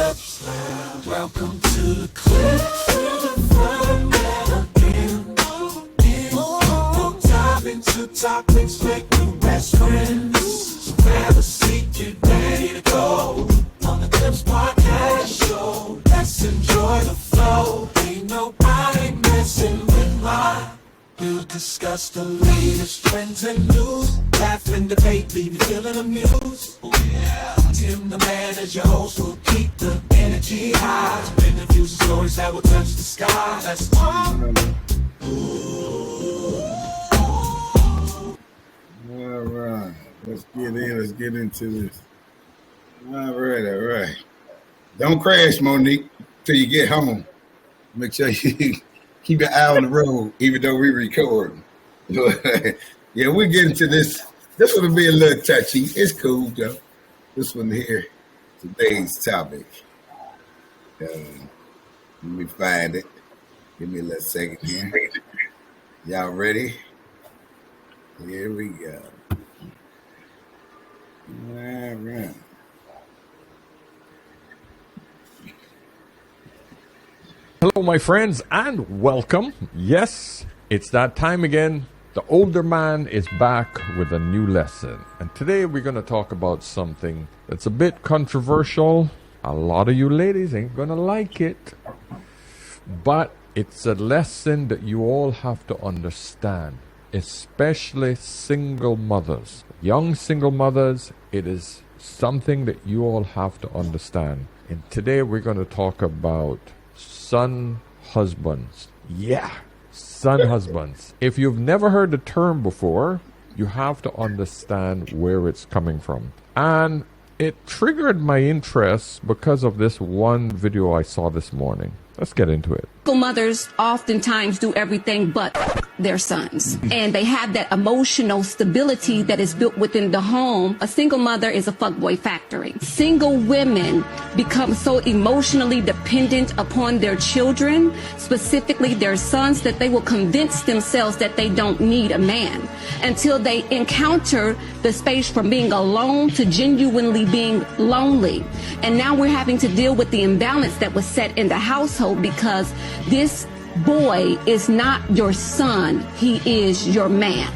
Welcome to the club. We'll dive into topics like new best friends. Grab a seat, get ready to go. On the Clips Podcast Show, let's enjoy the flow. Ain't nobody messing with mine. We'll discuss the latest trends and news. Laugh and debate, leave you feeling amused. Oh yeah. Tim the man as your host will keep the energy high. Interviews and stories that will touch the sky. That's all. All right, let's get into this. All right. Don't crash, Monique, till you get home. Make sure you keep your eye on the road, even though we record. Yeah, we'll get into this. This one will be a little touchy. It's cool, though. This one here, today's topic. Let me find it. Give me a little second here. Y'all ready? Here we go. All right. Hello, my friends, and welcome. Yes, it's that time again. The older man is back with a new lesson. And today we're going to talk about something that's a bit controversial. A lot of you ladies ain't going to like it. But it's a lesson that you all have to understand, especially single mothers. Young single mothers, it is something that you all have to understand. And today we're going to talk about son husbands. Yeah, son husbands. If you've never heard the term before, you have to understand where it's coming from. And it triggered my interest because of this one video I saw this morning. Let's get into it. Single mothers oftentimes do everything but their sons, and they have that emotional stability that is built within the home. A single mother is a fuckboy factory. Single women become so emotionally dependent upon their children, specifically their sons, that they will convince themselves that they don't need a man until they encounter the space from being alone to genuinely being lonely. And now we're having to deal with the imbalance that was set in the household, because this boy is not your son, he is your man.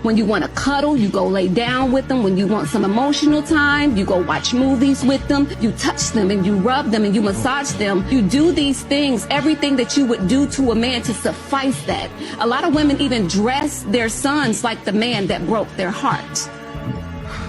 When you want to cuddle, you go lay down with them. When you want some emotional time, you go watch movies with them. You touch them and you rub them and you massage them. You do these things, everything that you would do to a man to suffice that. A lot of women even dress their sons like the man that broke their heart.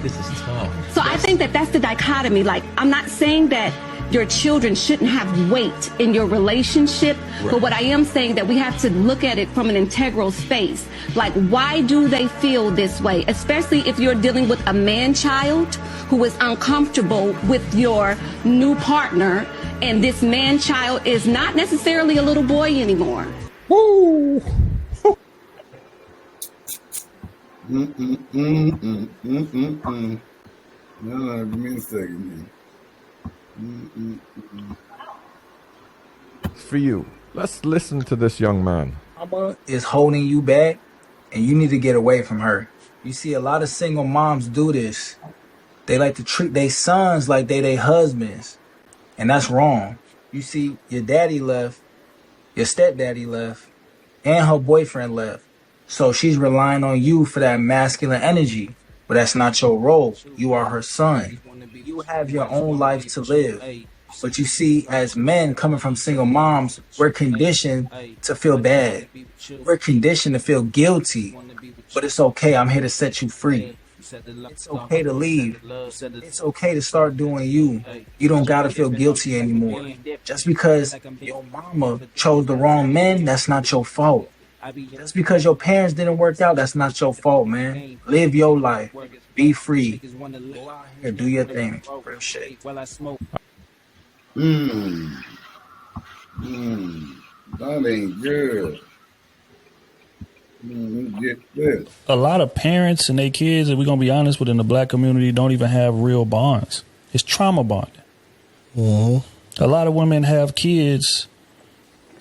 This is tough. So I think that that's the dichotomy. Like, I'm not saying that your children shouldn't have weight in your relationship, right, but what I am saying that we have to look at it from an integral space. Like, why do they feel this way? Especially if you're dealing with a man-child who is uncomfortable with your new partner, and this man-child is not necessarily a little boy anymore. Woo! No, give me a second. For you, let's listen to this young man. Mama is holding you back, and you need to get away from her. You see, a lot of single moms do this. They like to treat their sons like they husbands, and that's wrong. You see, your daddy left, your stepdaddy left, and her boyfriend left. So she's relying on you for that masculine energy, but that's not your role. You are her son. You have your own life to live. But you see, as men coming from single moms, we're conditioned to feel bad. We're conditioned to feel guilty. But it's okay. I'm here to set you free. It's okay to leave. It's okay to start doing you. You don't got to feel guilty anymore. Just because your mama chose the wrong men, that's not your fault. Just because your parents didn't work out, that's not your fault, man. Live your life. Be free. Go out here, do your thing. Real shit. That ain't good. Get this. A lot of parents and their kids, if we're going to be honest, within the black community, don't even have real bonds. It's trauma bonding. A lot of women have kids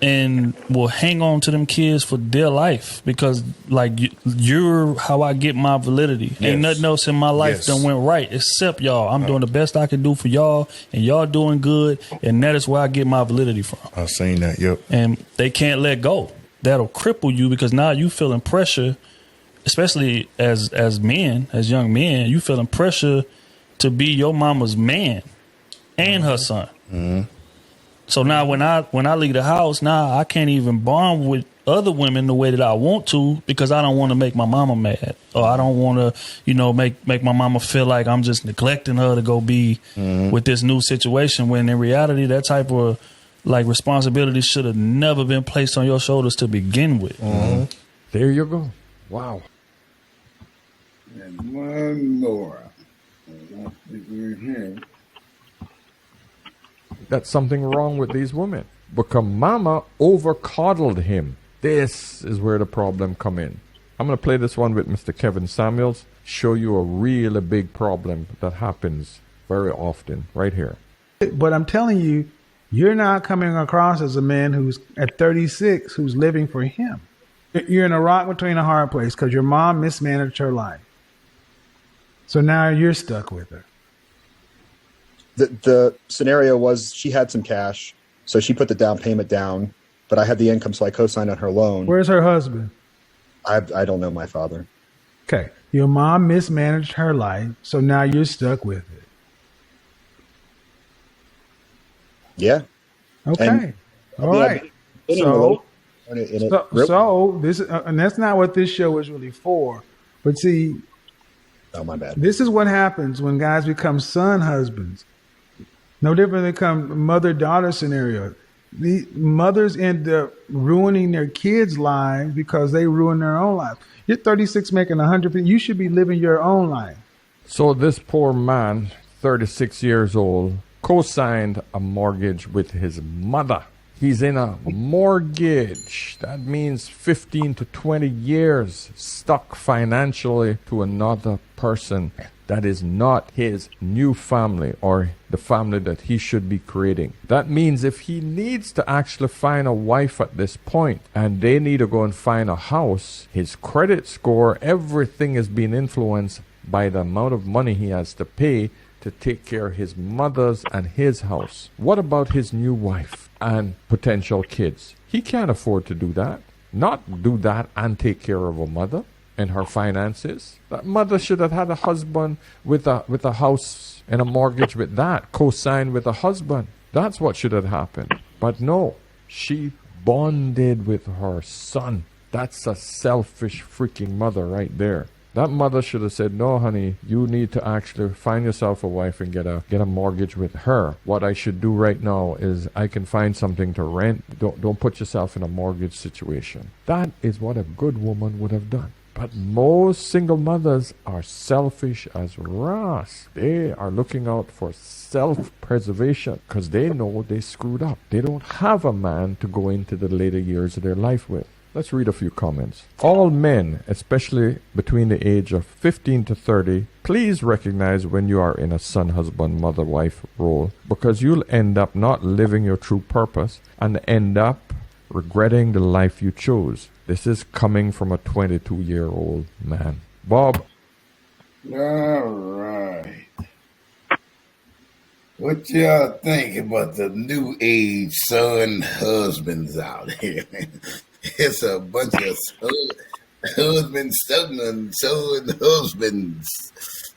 and will hang on to them kids for dear life because, like, you're how I get my validity. Yes. Ain't nothing else in my life Yes. done went right except y'all. I'm doing the best I can do for y'all, and y'all doing good, and that is where I get my validity from. I was saying that, yep. And they can't let go. That'll cripple you because now you feeling pressure, especially as men, as young men, you feeling pressure to be your mama's man and her son. Mm-hmm. So now when I leave the house, now I can't even bond with other women the way that I want to because I don't want to make my mama mad, or I don't want to, make my mama feel like I'm just neglecting her to go be with this new situation. When in reality, that type of like responsibility should have never been placed on your shoulders to begin with. Mm-hmm. There you go. Wow. And one more. I don't think we're here. That's something wrong with these women. Because mama over-coddled him. This is where the problem come in. I'm going to play this one with Mr. Kevin Samuels, show you a really big problem that happens very often right here. But I'm telling you, you're not coming across as a man who's at 36 who's living for him. You're in a rock between a hard place because your mom mismanaged her life. So now you're stuck with her. The scenario was she had some cash, so she put the down payment down, but I had the income, so I co-signed on her loan. Where's her husband? I don't know my father. Okay. Your mom mismanaged her life, so now you're stuck with it. Yeah. Okay. And, all right. So this and that's not what this show is really for. But see, oh my bad. This is what happens when guys become son husbands. No different than become mother-daughter scenario. The mothers end up ruining their kids' lives because they ruin their own life. You're 36 making 100. You should be living your own life. So this poor man, 36 years old, co-signed a mortgage with his mother. He's in a mortgage. That means 15 to 20 years stuck financially to another person that is not his new family or the family that he should be creating. That means if he needs to actually find a wife at this point and they need to go and find a house, his credit score, everything is being influenced by the amount of money he has to pay to take care of his mother's and his house. What about his new wife and potential kids? He can't afford to do that. Not do that and take care of a mother and her finances. That mother should have had a husband with a house and a mortgage with that, co-signed with a husband. That's what should have happened. But no, she bonded with her son. That's a selfish freaking mother right there. That mother should have said, no, honey, you need to actually find yourself a wife and get a mortgage with her. What I should do right now is I can find something to rent. Don't put yourself in a mortgage situation. That is what a good woman would have done. But most single mothers are selfish as rats. They are looking out for self-preservation because they know they screwed up. They don't have a man to go into the later years of their life with. Let's read a few comments. All men, especially between the age of 15 to 30, please recognize when you are in a son, husband, mother, wife role because you'll end up not living your true purpose and end up regretting the life you chose. This is coming from a 22-year-old man. Bob. All right. What y'all think about the new age son husbands out here? It's a bunch of husbands, son husbands,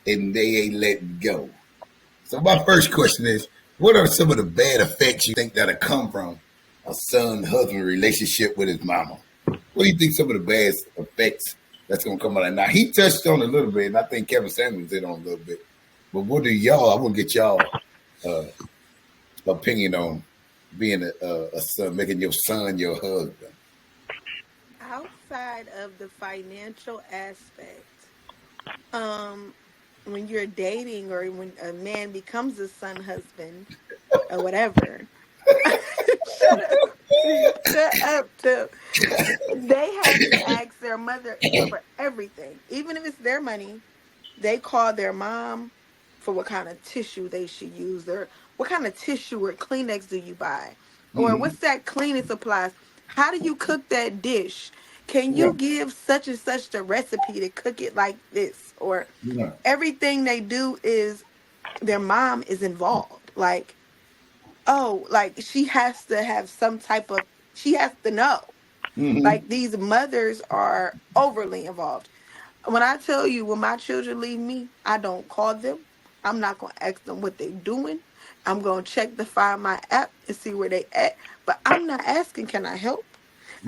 and they ain't letting go. So my first question is, what are some of the bad effects you think that'll come from a son-husband relationship with his mama? What do you think some of the bad effects that's going to come out of that? Now, he touched on it a little bit, and I think Kevin Samuels did on a little bit. But what do y'all, I want to get y'all opinion on being a son, making your son your husband. Outside of the financial aspect, when you're dating or when a man becomes a son husband or whatever, shut up, too. They have to ask their mother for everything. Even if it's their money, they call their mom for what kind of tissue they should use. What kind of tissue or Kleenex do you buy? Or what's that cleaning supplies? How do you cook that dish? Can Yeah. you give such and such the recipe to cook it like this? Or Yeah. everything they do is their mom is involved. Like, oh, like she has to have some type of, she has to know. Mm-hmm. Like these mothers are overly involved. When I tell you, when my children leave me, I don't call them. I'm not gonna ask them what they doing. I'm gonna check the Find My app and see where they at. But I'm not asking, can I help?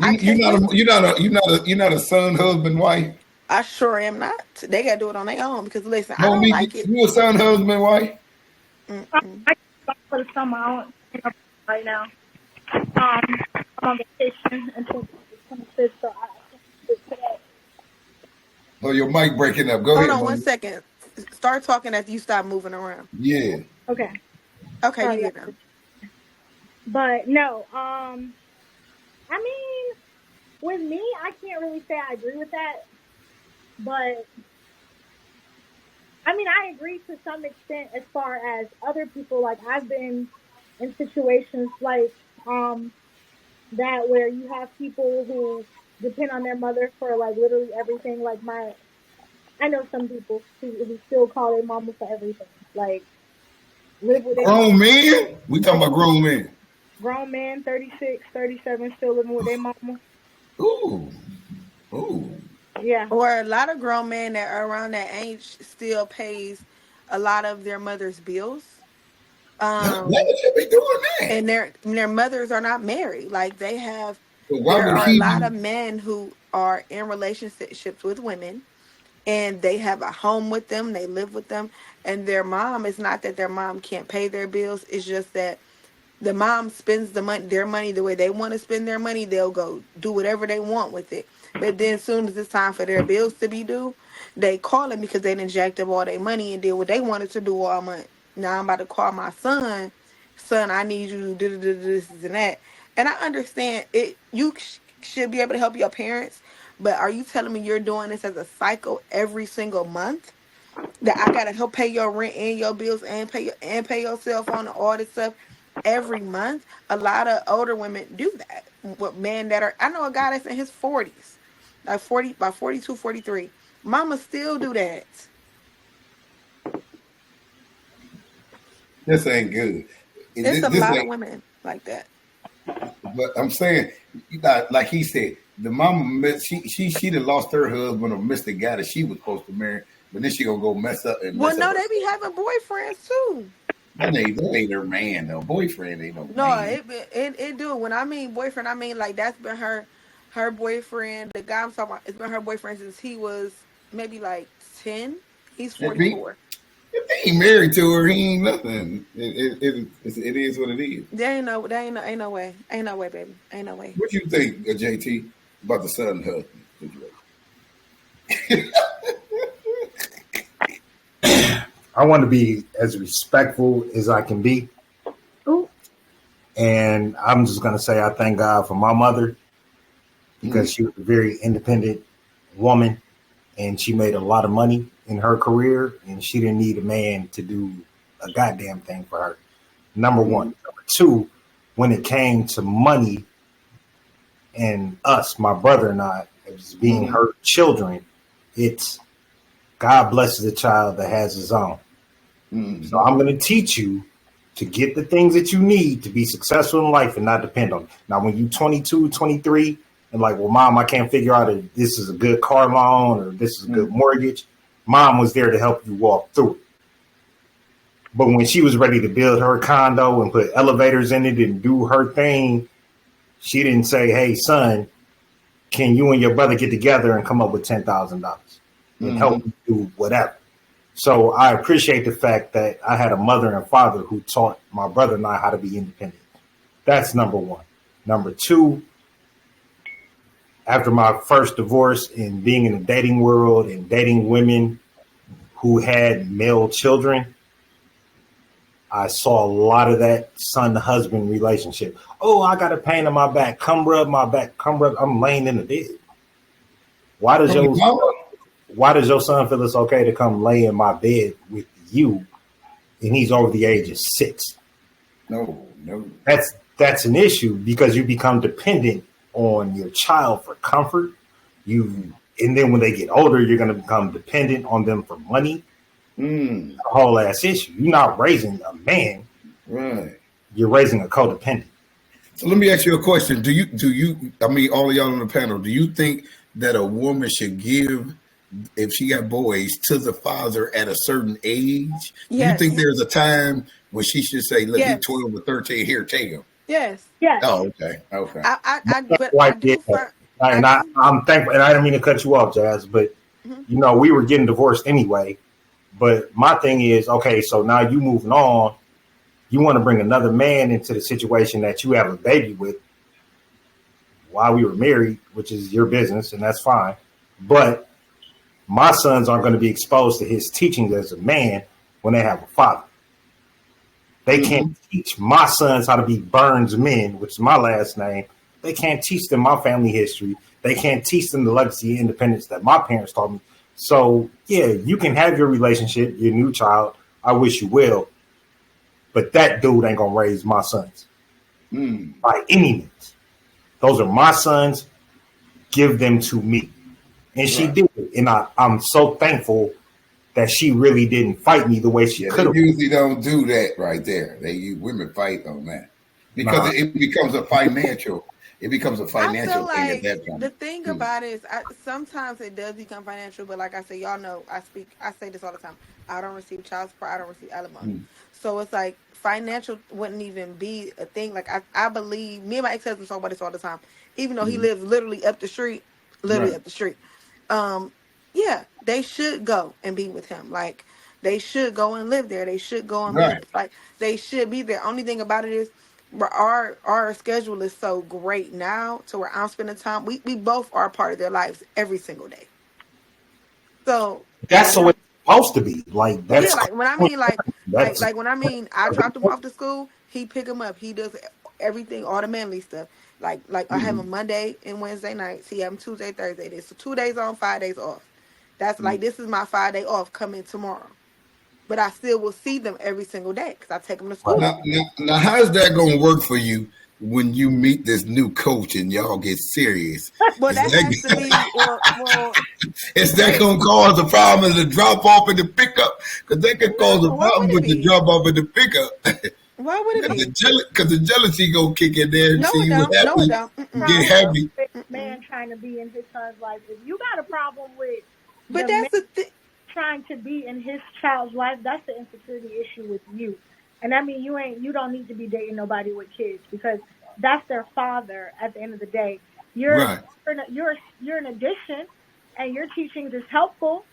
I You're can't not wait. a you're not a son, husband, wife. I sure am not. They gotta do it on their own because listen, I don't Monique, like it. you a son, husband, wife? Mm-mm. I can't for the summer. I don't right now. I'm on vacation until the 25th, so I can't today. Oh, your mic breaking up. Go Hold ahead, on one Monique. second. Start talking after you stop moving around. Yeah. Okay. Okay, Sorry, you guys. good now. But no, I mean, with me, I can't really say I agree with that. But I mean, I agree to some extent as far as other people. Like I've been in situations like that where you have people who depend on their mother for like literally everything. Like I know some people who still call their mama for everything. Like live with their Grown mama. men? We talking about grown men. Grown man, 36, 37, still living with their mama. Ooh. Ooh. Yeah. Or a lot of grown men that are around that age still pays a lot of their mother's bills. Why would you be doing that? And their mothers are not married. Like they have, So why there would are a he lot be? of men who are in relationships with women, and they have a home with them. They live with them, and their mom. It's not that their mom can't pay their bills. It's just that the mom spends their money the way they want to spend their money. They'll go do whatever they want with it. But then as soon as it's time for their bills to be due, they call them because they done jacked up all their money and did what they wanted to do all month. Now I'm about to call my son. Son, I need you to do this and that. And I understand it. You should be able to help your parents. But are you telling me you're doing this as a cycle every single month? That I gotta help pay your rent and your bills and pay your cell phone and all this stuff every month. A lot of older women do that. With men that are, I know a guy that's in his 40s, like 40, by 42, 43. Mama still do that. This ain't good. It's a This lot of ain't. women like that. But I'm saying, like he said, the mama she done lost her husband or missed the guy that she was supposed to marry. But then she gonna go mess up and Well, mess no, up. they be having boyfriends too. That ain't her man though. Boyfriend ain't no No, man. it do. When I mean boyfriend, I mean like that's been her boyfriend. The guy I'm talking about, it's been her boyfriend since he was maybe like 10. He's If he, 44. if he ain't married to her, he ain't nothing. It is what it is. Ain't no way, baby, ain't no way. What you think, JT, about the son and husband situation? I want to be as respectful as I can be. Ooh. And I'm just going to say I thank God for my mother because she was a very independent woman and she made a lot of money in her career and she didn't need a man to do a goddamn thing for her. Number one. Number two, when it came to money and us, my brother and I, as being her children, it's God blesses a child that has his own. So I'm going to teach you to get the things that you need to be successful in life and not depend on it. Now, when you're 22, 23, and like, well, mom, I can't figure out if this is a good car loan or this is a good mortgage. Mom was there to help you walk through it. But when she was ready to build her condo and put elevators in it and do her thing, she didn't say, hey, son, can you and your brother get together and come up with $10,000 and help you do whatever? So I appreciate the fact that I had a mother and father who taught my brother and I how to be independent. That's number one. Number two, after my first divorce and being in the dating world and dating women who had male children, I saw a lot of that son-husband relationship. Oh, I got a pain in my back. Come rub my back. Come rub. I'm laying in the bed. Why does your son feel it's okay to come lay in my bed with you and he's over the age of 6? No, no. That's an issue because you become dependent on your child for comfort. And then when they get older, you're going to become dependent on them for money. Mm. A whole ass issue. You're not raising a man. Right. You're raising a codependent. So let me ask you a question. Do you, I mean, all of y'all on the panel, do you think that a woman should give, if she got boys, to the father at a certain age? Do you Yes. think there's a time when she should say, look, Yes. he's 12 or 13, here, take him? Yes. Yes. Oh, okay. Okay. But I Wife do. did that. And I'm thankful, and I didn't mean to cut you off, Jazz, but you know, we were getting divorced anyway. But my thing is, okay, so now you moving on, you want to bring another man into the situation that you have a baby with while we were married, which is your business, and that's fine. But my sons aren't going to be exposed to his teachings as a man when they have a father. They can't teach my sons how to be Burns men, which is my last name. They can't teach them my family history. They can't teach them the legacy of independence that my parents taught me. So, yeah, you can have your relationship, your new child. I wish you will. But that dude ain't going to raise my sons by any means. Those are my sons. Give them to me. And she did it. And I'm so thankful that she really didn't fight me the way she could have. They usually don't do that right there. Women fight on that because it becomes a financial. It becomes a financial thing at that point. The thing about it is, sometimes it does become financial, but like I said, y'all know, I say this all the time. I don't receive child support. I don't receive alimony. So it's like financial wouldn't even be a thing. Like I believe, me and my ex-husband talk about this all the time, even though he lives literally up the street, up the street. Yeah, they should go and be with him. Like they should go and live there. They should go and live. Like they should be there. Only thing about it is, our schedule is so great now to where I'm spending time. We both are a part of their lives every single day. So that's the way it's supposed to be. Like that's like when I mean like when I mean I dropped him off to school, he pick him up. He does everything, all the manly stuff. Like I have him Monday and Wednesday nights. He have him Tuesday, Thursday. Days. So 2 days on, 5 days off. That's like this is my 5 day off coming tomorrow. But I still will see them every single day because I take them to school. Now, how's that going to work for you when you meet this new coach and y'all get serious? Well, that has to be. Is that going to cause a problem in the drop off and the pickup? Because that could cause a problem with the drop off and the pickup. Why would it be? Because the jealousy going to kick in there. No, see it don't. No, it don't. Get happy. Man trying to be in his son's life. If you got a problem with, but that's the thing. Trying to be in his child's life, that's the insecurity issue with you. And I mean, you don't need to be dating nobody with kids because that's their father. At the end of the day, you're an addition, and your teachings is helpful,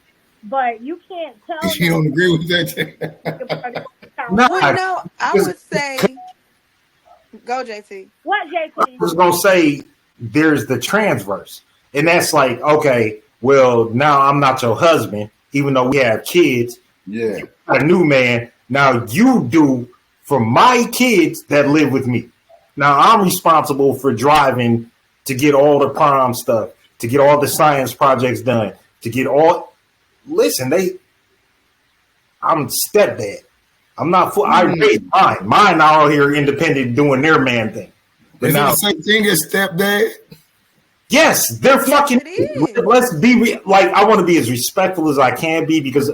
but you can't tell. You don't agree with that? No, I would say, go JT. What JT? I was gonna say there's the transverse, and that's like, okay, well, now I'm not your husband. Even though we have kids, a new man. Now you do for my kids that live with me. Now I'm responsible for driving to get all the prom stuff, to get all the science projects done, to get all. Listen, I'm stepdad. I'm not. I raised mine. Mine are out here independent doing their man thing. Is it the same thing as stepdad? Yes, they're fucking. Let's be I want to be as respectful as I can be because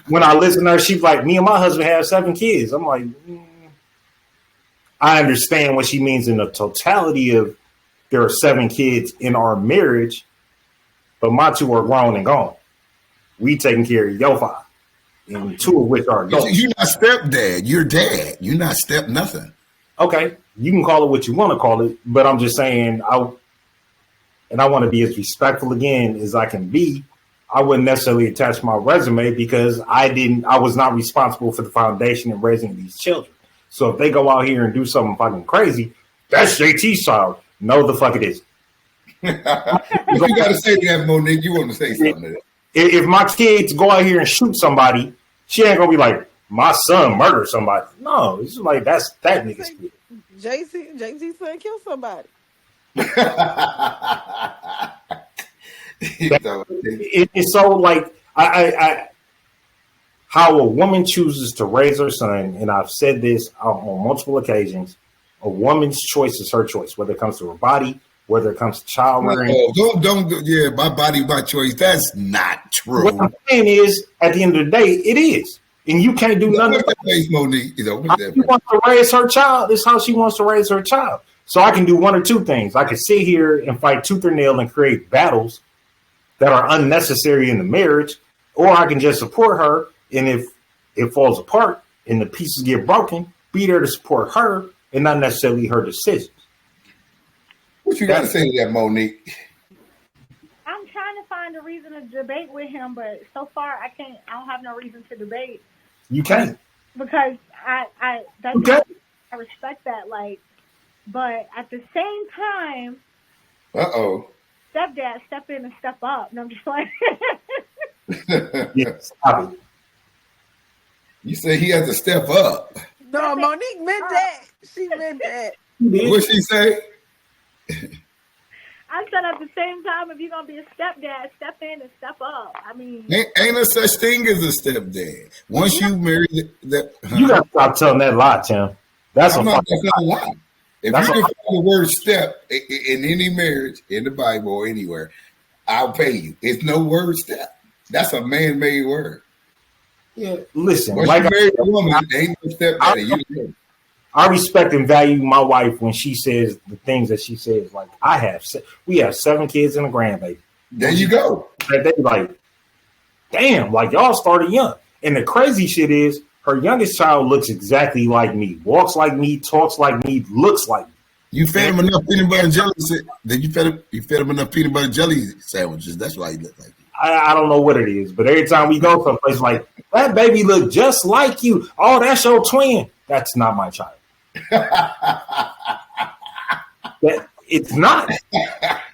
when I listen to her, she's like, "Me and my husband have 7 kids." I'm like, I understand what she means in the totality of there are 7 kids in our marriage, but my 2 are grown and gone. We taking care of your 5, and 2 of which are adults. You're not stepdad. You're dad. You're not step nothing. Okay, you can call it what you want to call it, but I'm just saying I want to be as respectful again as I can be. I wouldn't necessarily attach my resume because I was not responsible for the foundation and raising these children. So if they go out here and do something fucking crazy, that's JT's child. No, the fuck it isn't. You got to say that, Monique. You want to say something to that. If my kids go out here and shoot somebody, she ain't going to be like, my son murdered somebody. No, it's like, that's that nigga's kid. JT's son killed somebody. It's so like how how a woman chooses to raise her son, and I've said this on multiple occasions, a woman's choice is her choice, whether it comes to her body, whether it comes to child rearing. Yeah, my body, my choice. That's not true. What I'm saying is, at the end of the day, it is. And you can't do nothing. Face, Monique. She wants to raise her child. This is how she wants to raise her child. So I can do one or two things. I can sit here and fight tooth or nail and create battles that are unnecessary in the marriage, or I can just support her. And if it falls apart and the pieces get broken, be there to support her and not necessarily her decisions. What you got to say to that, Monique? I'm trying to find a reason to debate with him, but so far I don't have no reason to debate. You can't. Because I respect that, like, but at the same time, stepdad, step in and step up. And I'm just like, yes, stop it. You say he has to step up. No, Monique meant that. She meant that. What she say? I said at the same time, if you're gonna be a stepdad, step in and step up. I mean, ain't a such thing as a stepdad. Once you marry that, you gotta stop telling that lie, Tim. That's not a lie. If you can find the word step in any marriage, in the Bible or anywhere, I'll pay you. It's no word step. That's a man-made word. Yeah, listen. Once you marry a woman, ain't no stepdad. I respect and value my wife when she says the things that she says. Like we have 7 kids and a grandbaby. There you go. They like, damn, like y'all started young. And the crazy shit is, her youngest child looks exactly like me, walks like me, talks like me, looks like me. You fed him enough peanut butter and jelly. Then you fed him enough peanut butter and jelly sandwiches. That's why he looked like you. I don't know what it is, but every time we go someplace, like, that baby look just like you. Oh, that's your twin. That's not my child. It's not.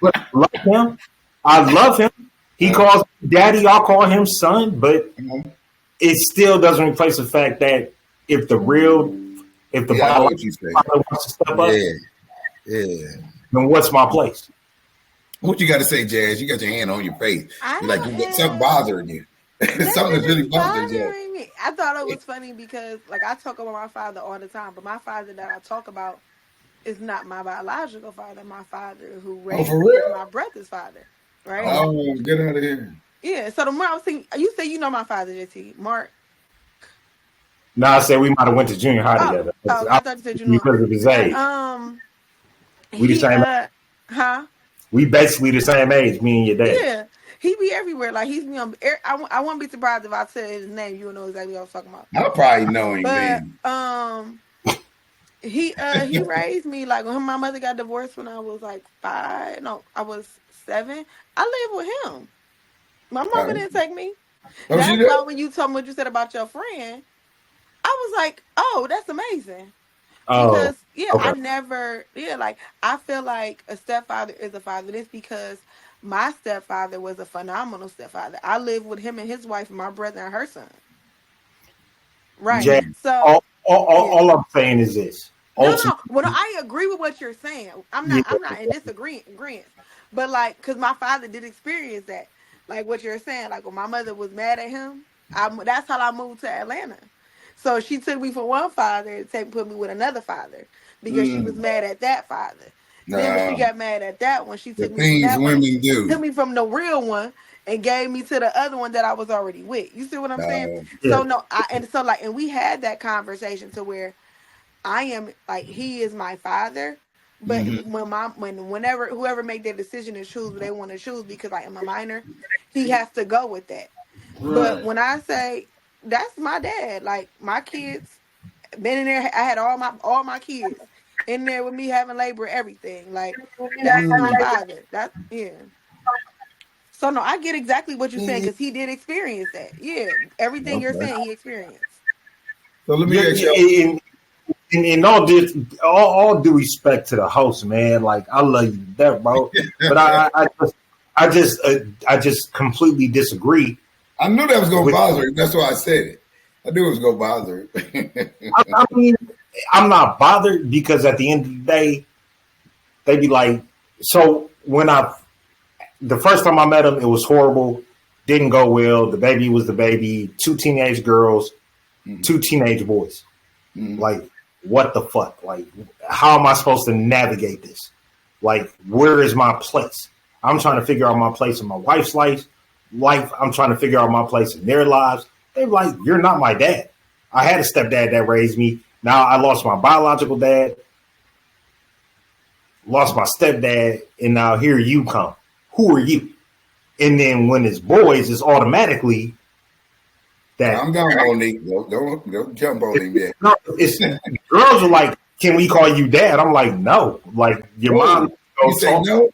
But I love him. I love him. He calls me daddy. I'll call him son. But it still doesn't replace the fact that if the biological father wants to step up, then what's my place? What you got to say, Jazz? You got your hand on your face. You're like, you got something bothering you. Something that's really bothering you. I thought it was funny because, like, I talk about my father all the time, but my father that I talk about is not my biological father. My father who raised me is my brother's father, right? Oh, get out of here. Yeah, so the more I was thinking, you say you know my father, JT, Mark. No, I said we might have went to junior high together. I thought you said you knew because of his age. We the same. We basically the same age, me and your dad. Yeah, he be everywhere. Like he's me on. I wouldn't be surprised if I said his name. You would know exactly what I was talking about. I'll probably know him. But he raised me like when my mother got divorced when I was like 5. No, I was 7. I lived with him. My mama didn't take me. That's why when you told me what you said about your friend, I was like, oh, that's amazing. Because I never, like I feel like a stepfather is a father. It's because my stepfather was a phenomenal stepfather. I lived with him and his wife and my brother and her son. Right. Jay, so all I'm saying is this. No. Well, I agree with what you're saying. I'm not in disagreement. But like, because my father did experience that. Like what you're saying, like when my mother was mad at him, that's how I moved to Atlanta. So she took me from one father and put me with another father because she was mad at that father. Then when she got mad at that one, she took me from that one. Took me from the real one and gave me to the other one that I was already with. You see what I'm saying? Yeah. So and we had that conversation to where I am like he is my father, but whenever whoever make their decision to choose what they want to choose because I am a minor, he has to go with that. Right. But when I say that's my dad, like my kids been in there, I had all my kids in there with me having labor, everything. Like that's my father. So no, I get exactly what you're saying because he did experience that. Yeah, everything you're saying, he experienced. So let me ask you. In all due respect to the host, man, like I love you to death, bro. But I just completely disagree. I knew that was gonna bother him. That's why I said it. I knew it was gonna bother him. I mean, I'm not bothered because at the end of the day, they be like. So when the first time I met him, it was horrible. Didn't go well. The baby was the baby. 2 teenage girls, 2 teenage boys. Like, what the fuck? Like, how am I supposed to navigate this? Like, where is my place? I'm trying to figure out my place in my wife's life. I'm trying to figure out my place in their lives. They're like, you're not my dad. I had a stepdad that raised me. Now I lost my biological dad, lost my stepdad, and now here you come. Who are you? And then when it's boys, it's automatically that. I'm down on Nick. Don't jump on him yet. No, it's girls are like, can we call you dad? I'm like, no. Like your mom. You say no?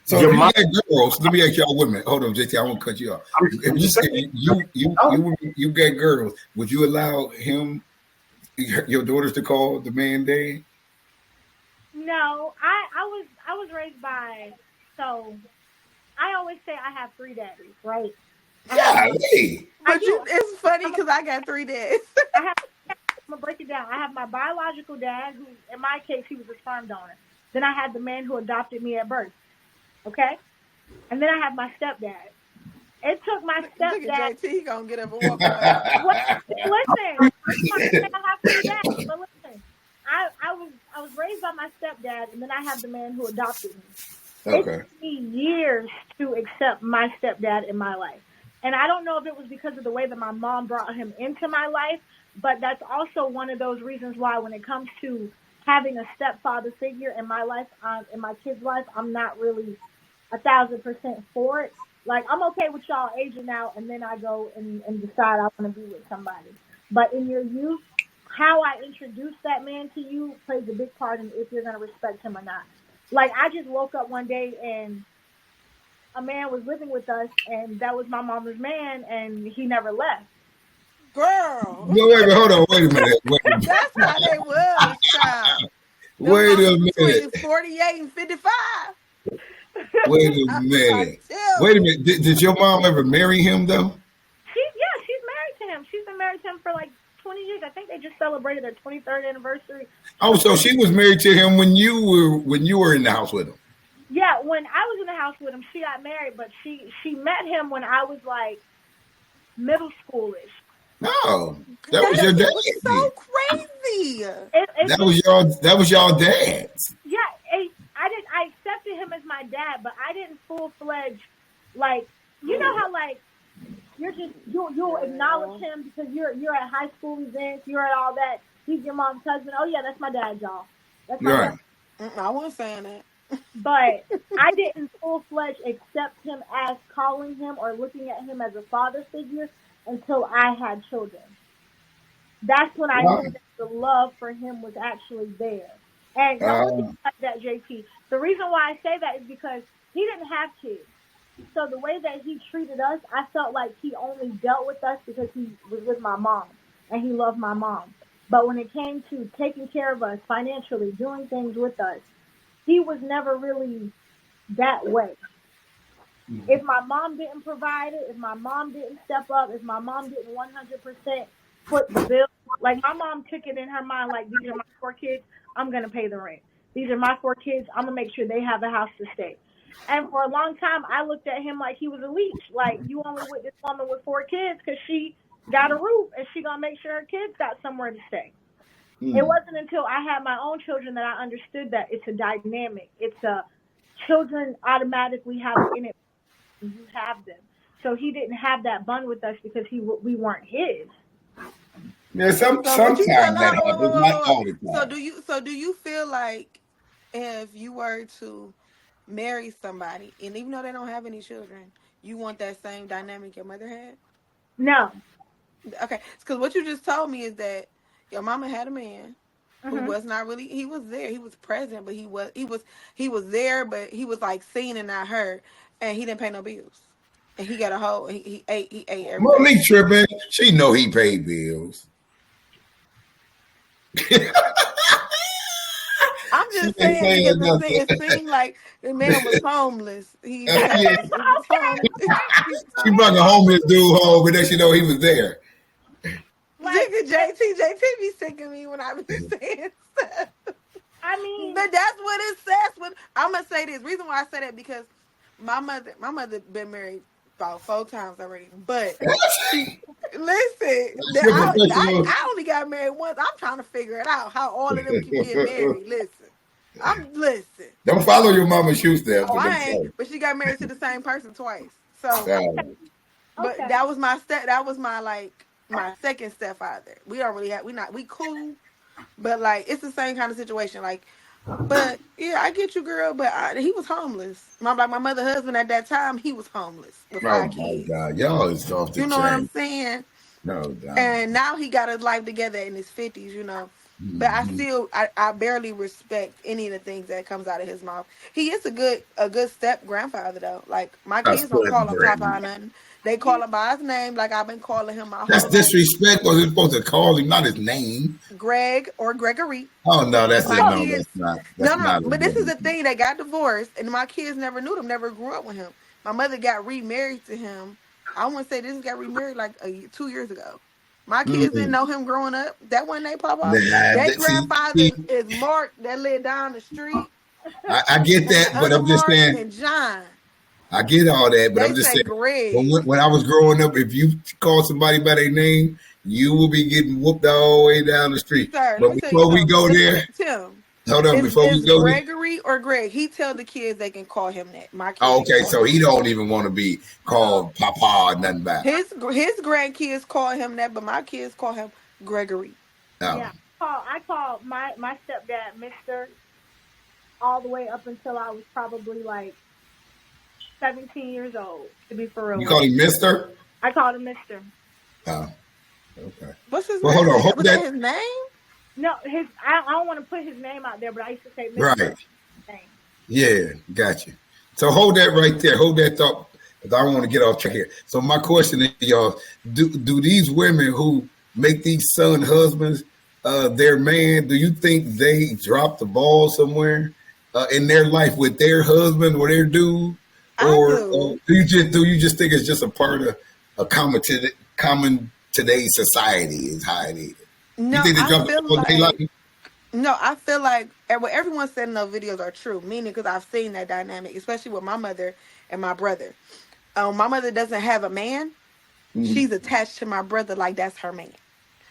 So Your if you mom- got girls, let me ask y'all women. Hold on, JT, I won't cut you off. If you get girls, would you allow him, your daughters, to call the man dad? No, I was raised by, so I always say I have 3 daddies, right? Golly. But it's funny because I got 3 dads. I'm gonna break it down. I have my biological dad, who in my case he was a sperm donor. Then I had the man who adopted me at birth. Okay? And then I have my stepdad. It took my Look stepdad. at JT, he gonna get up and walk away. Listen, I have 3 dads, but listen. I was raised by my stepdad, and then I have the man who adopted me. It took me years to accept my stepdad in my life. And I don't know if it was because of the way that my mom brought him into my life, but that's also one of those reasons why when it comes to having a stepfather figure in my life, in my kid's life, I'm not really 1,000% for it. Like, I'm okay with y'all aging out, and then I go and decide I want to be with somebody. But in your youth, how I introduce that man to you plays a big part in if you're going to respect him or not. Like, I just woke up one day and a man was living with us, and that was my mama's man, and he never left. Girl. No, hold on. Wait a minute. That's how they was, child. Wait a minute. Between 48 and 55. Wait a minute. Wait a minute. Did your mom ever marry him, though? She's married to him. She's been married to him for like 20 years. I think they just celebrated their 23rd anniversary. Oh, so she was married to him when you were in the house with him. Yeah, when I was in the house with him, she got married, but she met him when I was like middle schoolish. No, that was your dad. So crazy. That was y'all dads. Yeah, I accepted him as my dad, but I didn't full-fledged, like, you know how, like, you'll acknowledge him because you're at high school events, you're at all that. He's your mom's husband. Oh yeah, that's my dad, y'all. That's my dad. I wasn't saying that. But I didn't full-fledged accept him as calling him or looking at him as a father figure until I had children. That's when I knew that the love for him was actually there. And like that, JP. The reason why I say that is because he didn't have kids. So the way that he treated us, I felt like he only dealt with us because he was with my mom and he loved my mom. But when it came to taking care of us financially, doing things with us, he was never really that way. If my mom didn't provide it, if my mom didn't step up, if my mom didn't 100% foot the bill, like my mom took it in her mind, like these are my 4 kids, I'm going to pay the rent. These are my 4 kids, I'm going to make sure they have a house to stay. And for a long time, I looked at him like he was a leech. Like, you only with this woman with 4 kids because she got a roof and she going to make sure her kids got somewhere to stay. It wasn't until I had my own children that I understood that it's a dynamic. It's a children automatically have it in it. You have them. So he didn't have that bond with us because we weren't his. Yeah, sometimes that happens, not all the time. So do you feel like if you were to marry somebody, and even though they don't have any children, you want that same dynamic your mother had? No. Okay, because what you just told me is that your mama had a man who was not really. He was there. He was present, but he was there, but he was like seen and not heard, and he didn't pay no bills. And he got a whole. He ate everything. Monique tripping. She know he paid bills. I'm just saying because it seemed like the man was homeless. He was homeless. She brought a homeless dude home, but then she know he was there. Like, JT be sick of me when I be saying stuff. I mean, but that's what it says. I'm gonna say this. Reason why I say that because my mother been married about 4 times already. But listen, You're professional. I only got married once. I'm trying to figure it out how all of them can get married. Listen. Don't follow your mama's shoe steps. Oh, But I ain't. But she got married to the same person twice. So, but Okay. that was my second stepfather. We don't really have. We cool, but like it's the same kind of situation. Like, but yeah, I get you, girl. But he was homeless. My mother husband at that time, he was homeless with 5 Oh my kids. God, y'all is off the You know what I'm saying? No doubt. And now he got his life together in his 50s, you know. But I barely respect any of the things that comes out of his mouth. He is a good step grandfather though. Like my That's kids don't good, call him Brandon. Papa or nothing. They call him by his name, like I've been calling him my That's whole life. disrespectful. You're supposed to call him, not his name. Greg or Gregory. Oh no, that's it. My No, kids- that's not. No, That's no. not But this is the thing. They got divorced, and my kids never knew them, never grew up with him. My mother got remarried to him. I want to say this got remarried like 2 years ago. My kids didn't know him growing up. That wasn't they papa. Nah, That see- grandfather see- is Mark that lived down the street. I get that, but I'm just Mark saying. and John. I get all that, but They I'm just say saying. Greg. When I was growing up, if you call somebody by their name, you will be getting whooped all the way down the street. Sir, But let me tell before you we go something. there, Tim, hold on. Before we it's go there. Gregory or Greg. He tell the kids they can call him that. My kids Oh, okay, call so him he don't even want to be called Papa or nothing back. his grandkids call him that, but my kids call him Gregory. Oh. Yeah. I call my stepdad Mr. all the way up until I was probably like 17 years old, to be for real. You call him Mister? I called him Mr. Oh, okay. What's his Well, name? hold on. Hold Was that. that his name? No, I don't want to put his name out there, but I used to say Mr. Right. Name. Yeah, got you. So hold that right there. Hold that thought. 'Cause I don't want to get off track here. So my question is, y'all, do these women who make these son husbands their man, do you think they drop the ball somewhere in their life with their husband or their dude? Or do you just think it's just a part of a common today's society is how it is? No, You think they I drop the feel ball in their life? No, I feel like what everyone said in those videos are true. Meaning, because I've seen that dynamic, especially with my mother and my brother. My mother doesn't have a man. Mm-hmm. She's attached to my brother like that's her man.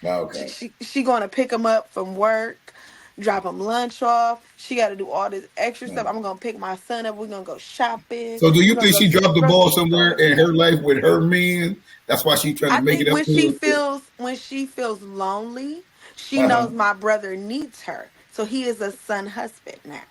Okay. She going to pick him up from work, drop him lunch off. She got to do all this extra stuff. I'm gonna pick my son up. We're gonna go shopping. So do you We're think gonna she go to dropped the grocery ball store. somewhere in her life with her men? That's why she's trying to I make think it up. when she feels lonely, she knows my brother needs her. So he is a son husband now.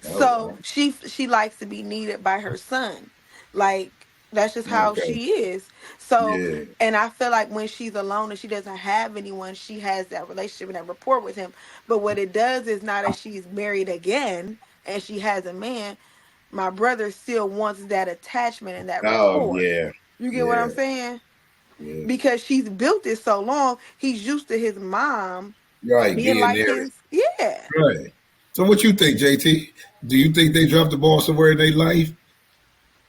So she likes to be needed by her son. Like that's just how she is. So and I feel like when she's alone and she doesn't have anyone, she has that relationship and that rapport with him. But what it does is now that she's married again and she has a man, my brother still wants that attachment and that rapport. You get what I'm saying? Yeah. Because she's built it so long, he's used to his mom Right, being like there. his Right. So what you think, JT? Do you think they dropped the ball somewhere in their life?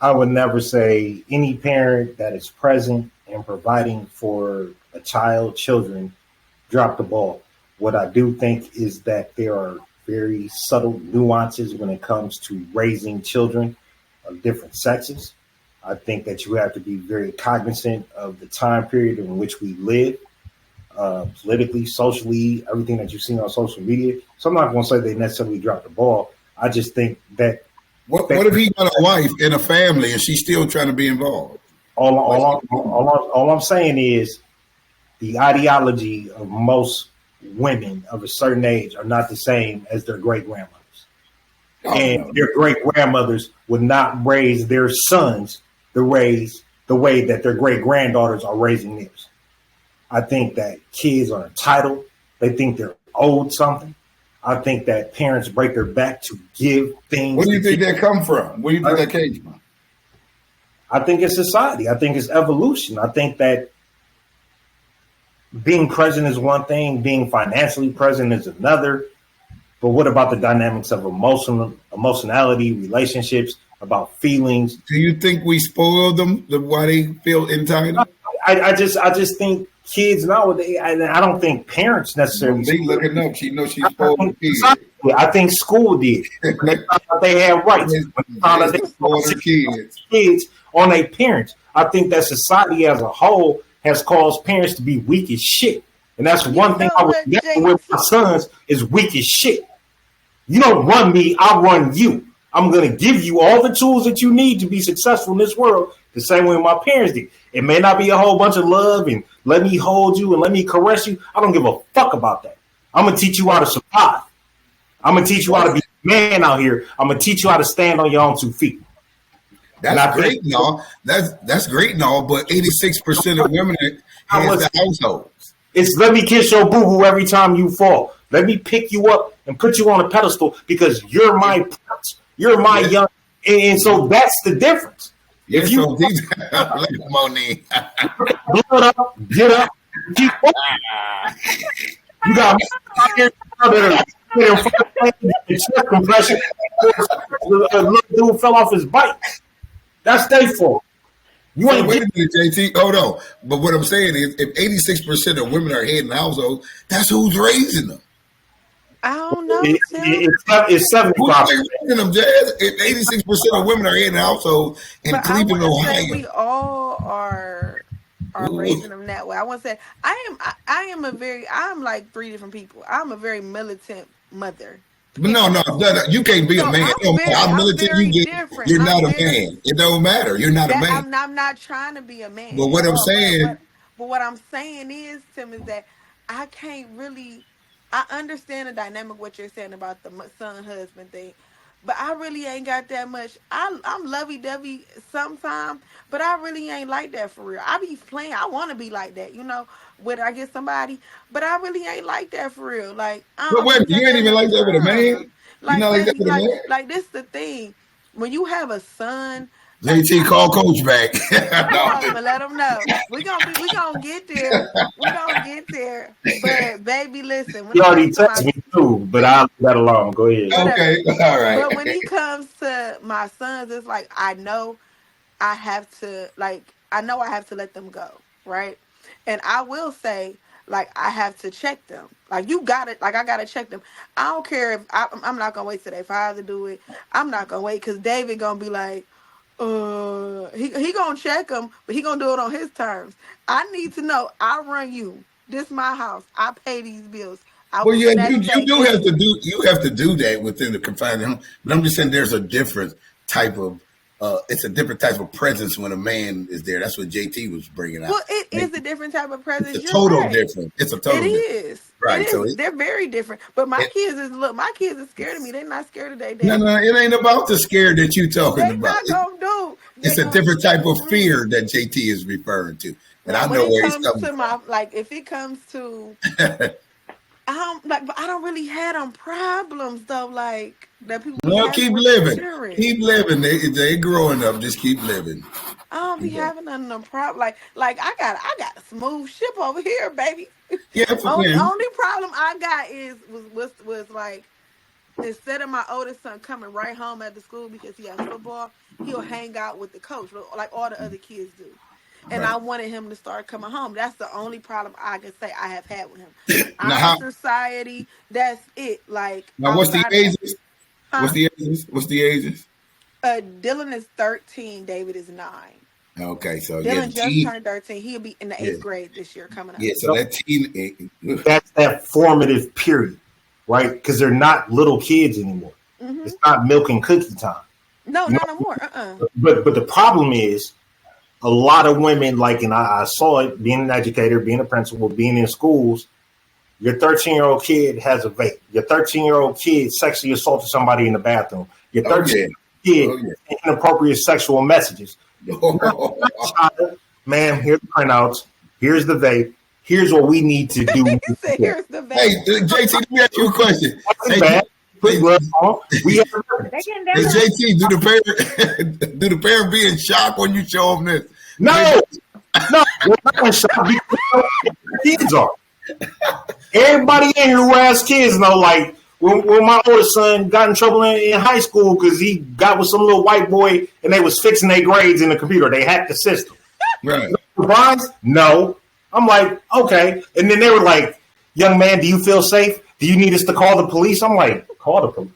I would never say any parent that is present and providing for a children, drop the ball. What I do think is that there are very subtle nuances when it comes to raising children of different sexes. I think that you have to be very cognizant of the time period in which we live, politically, socially, everything that you've seen on social media. So I'm not going to say they necessarily dropped the ball. I just think that What if he got a wife and a family and she's still trying to be involved? All I'm saying is the ideology of most women of a certain age are not the same as their great grandmothers. Their great grandmothers would not raise their sons the way that their great granddaughters are raising theirs. I think that kids are entitled. They think they're owed something. I think that parents break their back to give things. Where do you think that come from? Where do you think that came from? I think it's society. I think it's evolution. I think that being present is one thing, being financially present is another. But what about the dynamics of emotionality, relationships, about feelings? Do you think we spoil them why they feel entitled? I just think kids nowadays, I don't think parents necessarily. They looking up. She knows she's spoiled the kids. I think school did. They had rights. Kids on their parents. I think that society as a whole has caused parents to be weak as shit. And that's one thing I was getting with my sons is weak as shit. You don't run me, I run you. I'm going to give you all the tools that you need to be successful in this world the same way my parents did. It may not be a whole bunch of love and let me hold you and let me caress you. I don't give a fuck about that. I'm going to teach you how to survive. I'm going to teach you how to be a man out here. I'm going to teach you how to stand on your own 2 feet. That's great and all. That's great and all, but 86% of women have the households. It's let me kiss your boo-boo every time you fall. Let me pick you up and put you on a pedestal because you're my prince. You're my young. And so that's the difference. If you Monique, blow it up, get up, keep up. You got chest compression. The little dude fell off his bike. That's their fault. You ain't wait a minute, JT. Hold on. But what I'm saying is, if 86% of women are head in the household, that's who's raising them. I don't know. It's 75%. Who's raising them, Jazz? If 86% of women are head in the household in Cleveland, Ohio, we all are raising them that way. I want to say I'm like 3 different people. I'm a very militant mother. But no, you can't be a man. I'm militant. You're not a man. It don't matter. You're not a man. I'm not trying to be a man. But what I'm saying, but what I'm saying is, Tim, is that I can't really. I understand the dynamic what you're saying about the son husband thing, but I really ain't got that much. I'm lovey dovey sometimes, but I really ain't like that for real. I be playing. I want to be like that, when I get somebody, but I really ain't like that for real. Like, but wait, you ain't even like that with a man. Like, not like that with a man. Like this the thing. When you have a son. JT, call coach back. Let them know. We gonna get there. We gonna get there. But baby, listen. You already touched me too, but I'll leave that alone. Go ahead. Okay, all right. But when it comes to my sons, it's like I know I have to let them go, right? And I will say, like, I have to check them. Like, you got it. Like, I got to check them. I don't care if I'm not going to wait till their father do it. I'm not going to wait because David going to be like, he gonna check him, but he gonna do it on his terms. I need to know. I run you. This my house. I pay these bills. Well, yeah, you do have to do. You have to do that within the confined home. But I'm just saying, there's a different type of. It's a different type of presence when a man is there. That's what JT was bringing out. Well, it is a different type of presence. It's a total different. It's a total. It is. Right. It is. So they're very different. But my kids are scared of me. They're not scared of their dad. No, it ain't about the scare that you talking about. It's a different type of fear that JT is referring to. And I know where he's coming from. If it comes to but I don't really have them problems though, like that people. Well, keep living. Keep living. They growing up. Just keep living. I don't be having none of them problems. Like I got a smooth ship over here, baby. Yeah. Only problem I got was like, instead of my oldest son coming right home after school because he has football, he'll hang out with the coach like all the other kids do. And I wanted him to start coming home. That's the only problem I can say I have had with him. Our society, that's it. Like, now, what's the ages? What's the ages? Dylan is 13. David is 9. Okay, so Dylan just turned 13. He'll be in the 8th grade this year coming up. Yeah, so that's that formative period, right? Because they're not little kids anymore. Mm-hmm. It's not milk and cookie time. No, not no more. But the problem is, a lot of women, like, and I saw it being an educator, being a principal, being in schools. Your 13-year-old kid has a vape. Your 13-year-old kid sexually assaulted somebody in the bathroom. Your 13-year-old kid inappropriate sexual messages. Ma'am, here's the printouts. Here's the vape. Here's what we need to do. Here's the vape. Hey, JT, let me ask you a question. JT, do the parent be in shock when you show them this? No, we're not in shock because kids are. Everybody in here who has kids know, like, when my oldest son got in trouble in high school because he got with some little white boy and they was fixing their grades in the computer. They hacked the system. Right. Surprise? No. I'm like, okay. And then they were like, young man, do you feel safe? Do you need us to call the police? I'm like, call the police.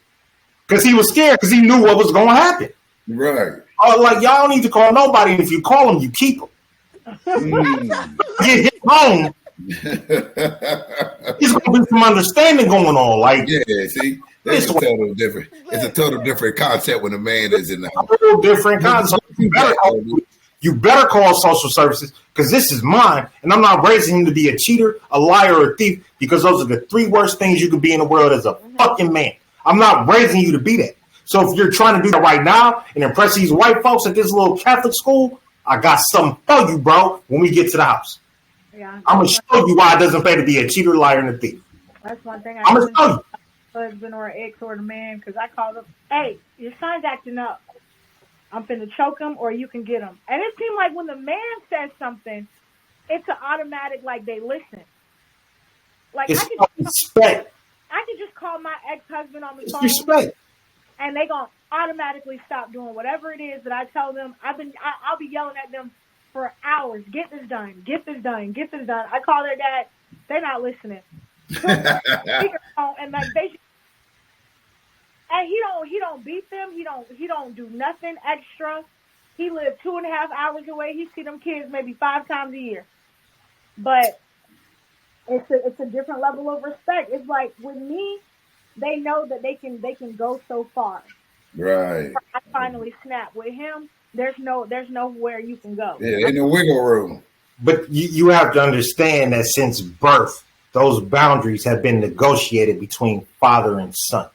Because he was scared because he knew what was going to happen. Right. Like y'all don't need to call nobody. And if you call them, you keep them. Get hit home. There's gonna be some understanding going on. Like yeah, see, that's a total different. It's a total different concept when a man is in the house. A little different concept. You better call social services because this is mine, and I'm not raising him to be a cheater, a liar, or a thief because those are the three worst things you could be in the world as a fucking man. I'm not raising you to be that. So if you're trying to do that right now and impress these white folks at this little Catholic school, I got something for you, bro, when we get to the house. Yeah, I'm going to show you why it doesn't pay to be a cheater, liar, and a thief. that's one thing I'm going to show you. husband or ex or the man, because I call them, hey, your son's acting up. I'm finna choke him or you can get him. And it seems like when the man says something, it's an automatic, like they listen. Like It's I could respect. just call my ex-husband on the It's phone respect. and they gonna automatically stop doing whatever it is that I tell them. I'll be yelling at them for hours. Get this done. Get this done. Get this done. I call their dad. They're not listening. And like they. And he don't beat them. He don't do nothing extra. He lives 2.5 hours away. He see them kids maybe 5 times a year. But it's a different level of respect. It's like with me, they know that they can go so far. Right. I finally snap. With him, there's nowhere you can go. Yeah, ain't no wiggle room. But you have to understand that since birth, those boundaries have been negotiated between father and son.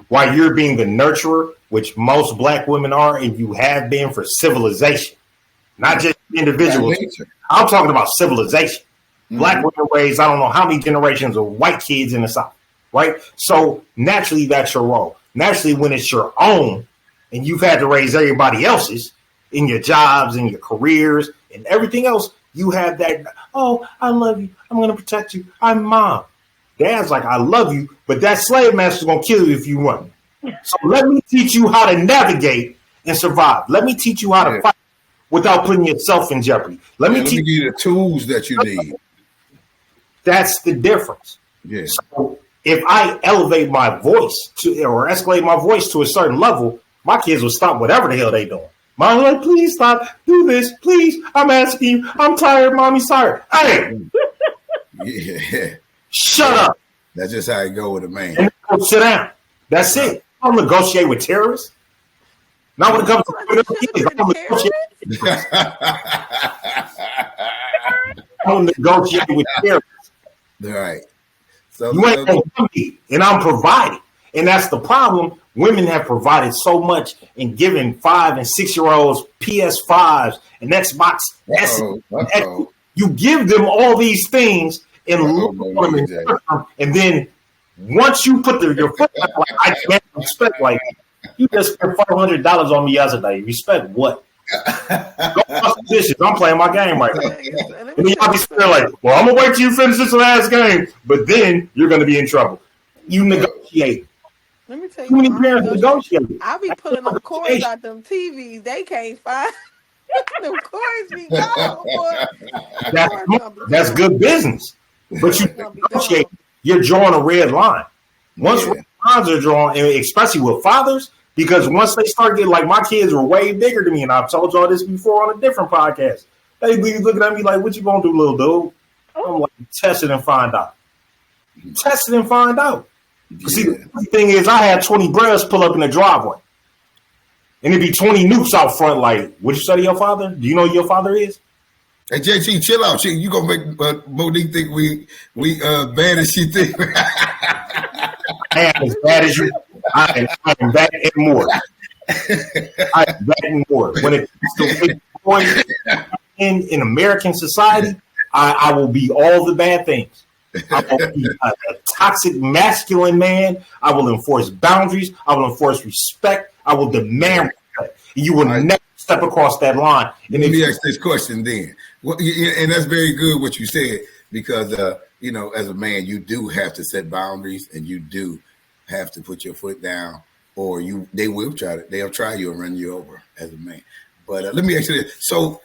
While you're being the nurturer, which most black women are, and you have been for civilization, not just individuals. I'm talking about civilization. Mm-hmm. Black women raised, I don't know how many generations of white kids in the South, right? So naturally, that's your role. Naturally, when it's your own, and you've had to raise everybody else's in your jobs and your careers and everything else, you have that, oh, I love you. I'm going to protect you. I'm mom. Dad's like, I love you, but that slave master's going to kill you if you run. So let me teach you how to navigate and survive. Let me teach you how to fight without putting yourself in jeopardy. Let me teach you the tools that you need. That's the difference. Yeah. So if I elevate my voice to or escalate my voice to a certain level, my kids will stop whatever the hell they doing. Mom's like, please stop. Do this. Please. I'm asking you. I'm tired. Mommy's tired. Hey. Yeah. Shut up. That's just how it go with a man. And go sit down. That's it. I don't negotiate with terrorists. Not when it comes to kids. I don't negotiate with terrorists. Right. So you ain't gonna me, and I'm providing. And that's the problem. Women have provided so much and given 5 and 6 year olds PS5s and Xbox. You give them all these things and then once you put your foot down, like, I can't respect like you just spent $500 on me yesterday. Respect what? Go wash the dishes. I'm playing my game right now. And then y'all be sitting like, well, I'm gonna wait till you finish this last game, but then you're gonna be in trouble. You negotiate. Let me tell you, too many parents negotiate. I be pulling them cords out them TVs. They can't find them cords. Be gone, boy. That's good business. But you negotiate. You're drawing a red line. Once red lines are drawn, and especially with fathers, because once they start getting, like, my kids were way bigger than me, and I've told y'all this before on a different podcast. They be looking at me like, what you gonna do, little dude? I'm like, test it and find out. Test it and find out. See, the thing is, I had 20 bros pull up in the driveway. And it'd be 20 nukes out front, like, what'd you say to your father? Do you know who your father is? Hey, JT, chill out. You gonna make Monique think we bad as she think. I am as bad as you. I am bad and more. I am bad and more. When it comes to boys in American society, I will be all the bad things. I will be a toxic masculine man. I will enforce boundaries. I will enforce respect. I will demand respect. You will never step across that line. And let me ask this question then. Well, and that's very good what you said, because as a man, you do have to set boundaries, and you do have to put your foot down, or they'll try you and run you over as a man. But let me ask you this. So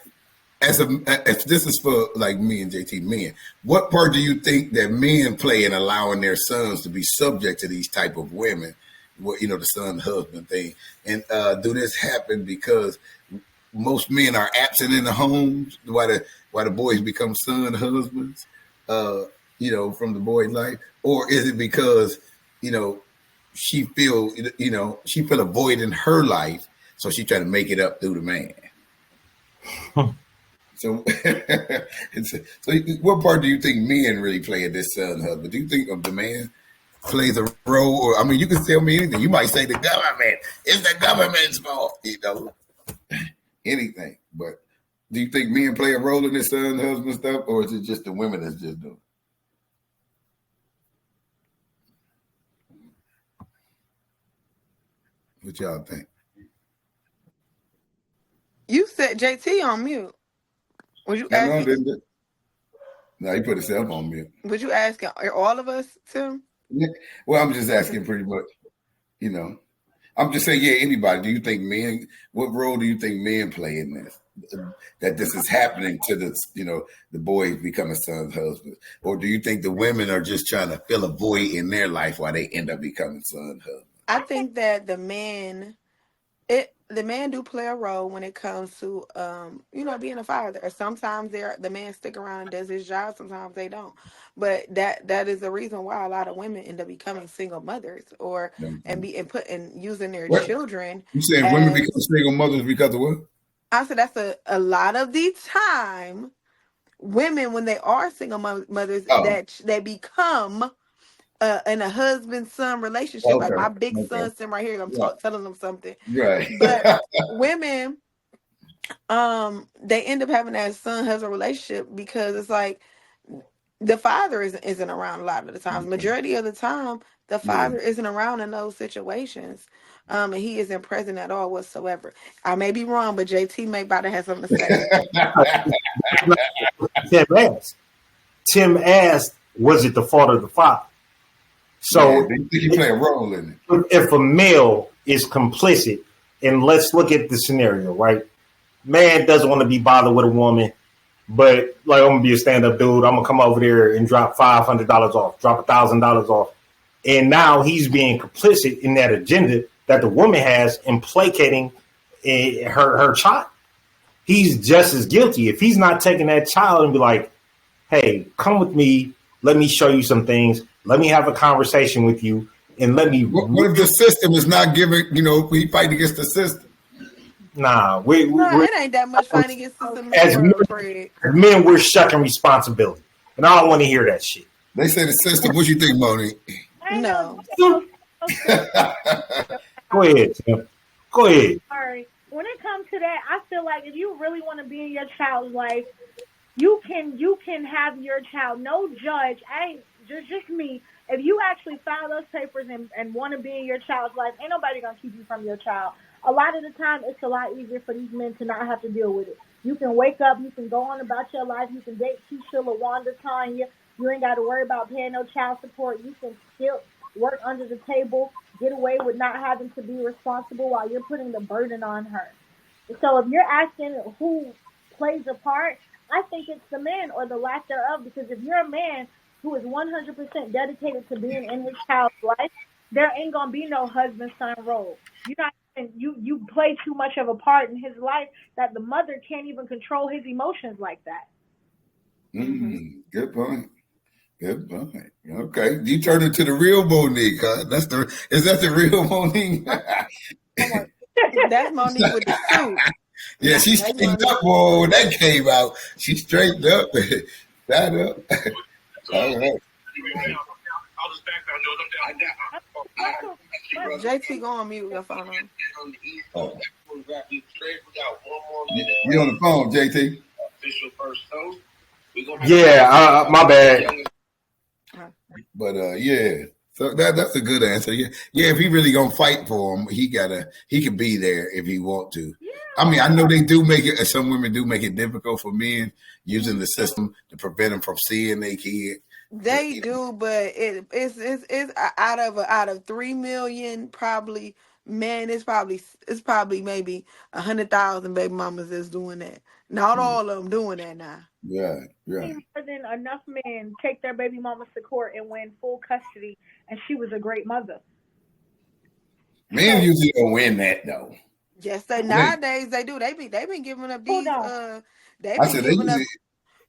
as this is for like me and JT, men, what part do you think that men play in allowing their sons to be subject to these type of women what the son husband thing. And do this happen because most men are absent in the homes why the boys become son husbands, from the boy's life, or is it because she feel a void in her life, so she try to make it up through the man. So, so what part do you think men really play in this son husband? Do you think the man plays a role, or you can tell me anything. You might say the government. It's the government's fault, anything. But do you think men play a role in this son husband stuff, or is it just the women that's just doing it? What y'all think? You said JT on mute. Was you asking? No, he put himself on mute. Was you asking all of us, Tim? Yeah. Well, I'm just asking pretty much, I'm just saying, anybody. Do you think men, what role do you think men play in this? That this is happening to the boys becoming sons' husbands? Or do you think the women are just trying to fill a void in their life while they end up becoming sons' husbands? I think that the man do play a role when it comes to being a father. Sometimes the man stick around and does his job. Sometimes they don't. But that is the reason why a lot of women end up becoming single mothers using their children. You saying women become single mothers because of what? I said that's a lot of the time women, when they are single mothers, that they become in a husband-son relationship. Okay. Like my big son sitting right here, I'm telling them something. Right. But women, they end up having that son-husband relationship because it's like the father isn't around a lot of the times. Majority of the time, the father isn't around in those situations. And he isn't present at all whatsoever. I may be wrong, but JT may about to have something to say. Tim asked, was it the fault of the father? So do you think he play a role in it? If a male is complicit, and let's look at the scenario, right? Man doesn't want to be bothered with a woman, but like, I'm gonna be a stand-up dude. I'm gonna come over there and drop $500 off, drop $1,000 off, and now he's being complicit in that agenda that the woman has in placating her child. He's just as guilty if he's not taking that child and be like, "Hey, come with me. Let me show you some things. Let me have a conversation with you, and let me." What if the system is not giving? We fight against the system. Nah, it ain't that much fighting against the system. As men, we're shucking responsibility, and I don't want to hear that shit. They say the system. What you think, Monique? No. Go ahead, Tim. Go ahead. Sorry. When it comes to that, I feel like if you really want to be in your child's life, you can have your child. No judge. Just me. If you actually file those papers and want to be in your child's life, ain't nobody gonna keep you from your child. A lot of the time, it's a lot easier for these men to not have to deal with it. You can wake up, you can go on about your life, you can date Keisha, LaWanda, Tanya. You ain't got to worry about paying no child support. You can still work under the table, get away with not having to be responsible while you're putting the burden on her. So if you're asking who plays a part, I think it's the man or the lack thereof, because if you're a man who is 100% dedicated to being in his child's life, there ain't going to be no husband-son role. You play too much of a part in his life that the mother can't even control his emotions like that. Good point. Good point. Okay, you turned into the real Monique, huh? Is that the real Monique? That's Monique with the suit. Yeah, she straightened up, boy. When that came out, she straightened up, sat up. All right. JT, go on mute your phone. Oh. You on the phone, JT? Yeah, my bad. But so that's a good answer. Yeah, if he really gonna fight for him, he can be there if he want to. Yeah. I know they do make it. Some women do make it difficult for men using the system to prevent them from seeing their kid. They do, but it's out of 3 million probably men. It's probably maybe 100,000 baby mamas that's doing that. Not all of them doing that now. Yeah. More than enough men take their baby mamas to court and win full custody, and she was a great mother. Men usually don't win that though. Yes, They- nowadays they do. They been giving up these. no. They've I been said they giving up. usually.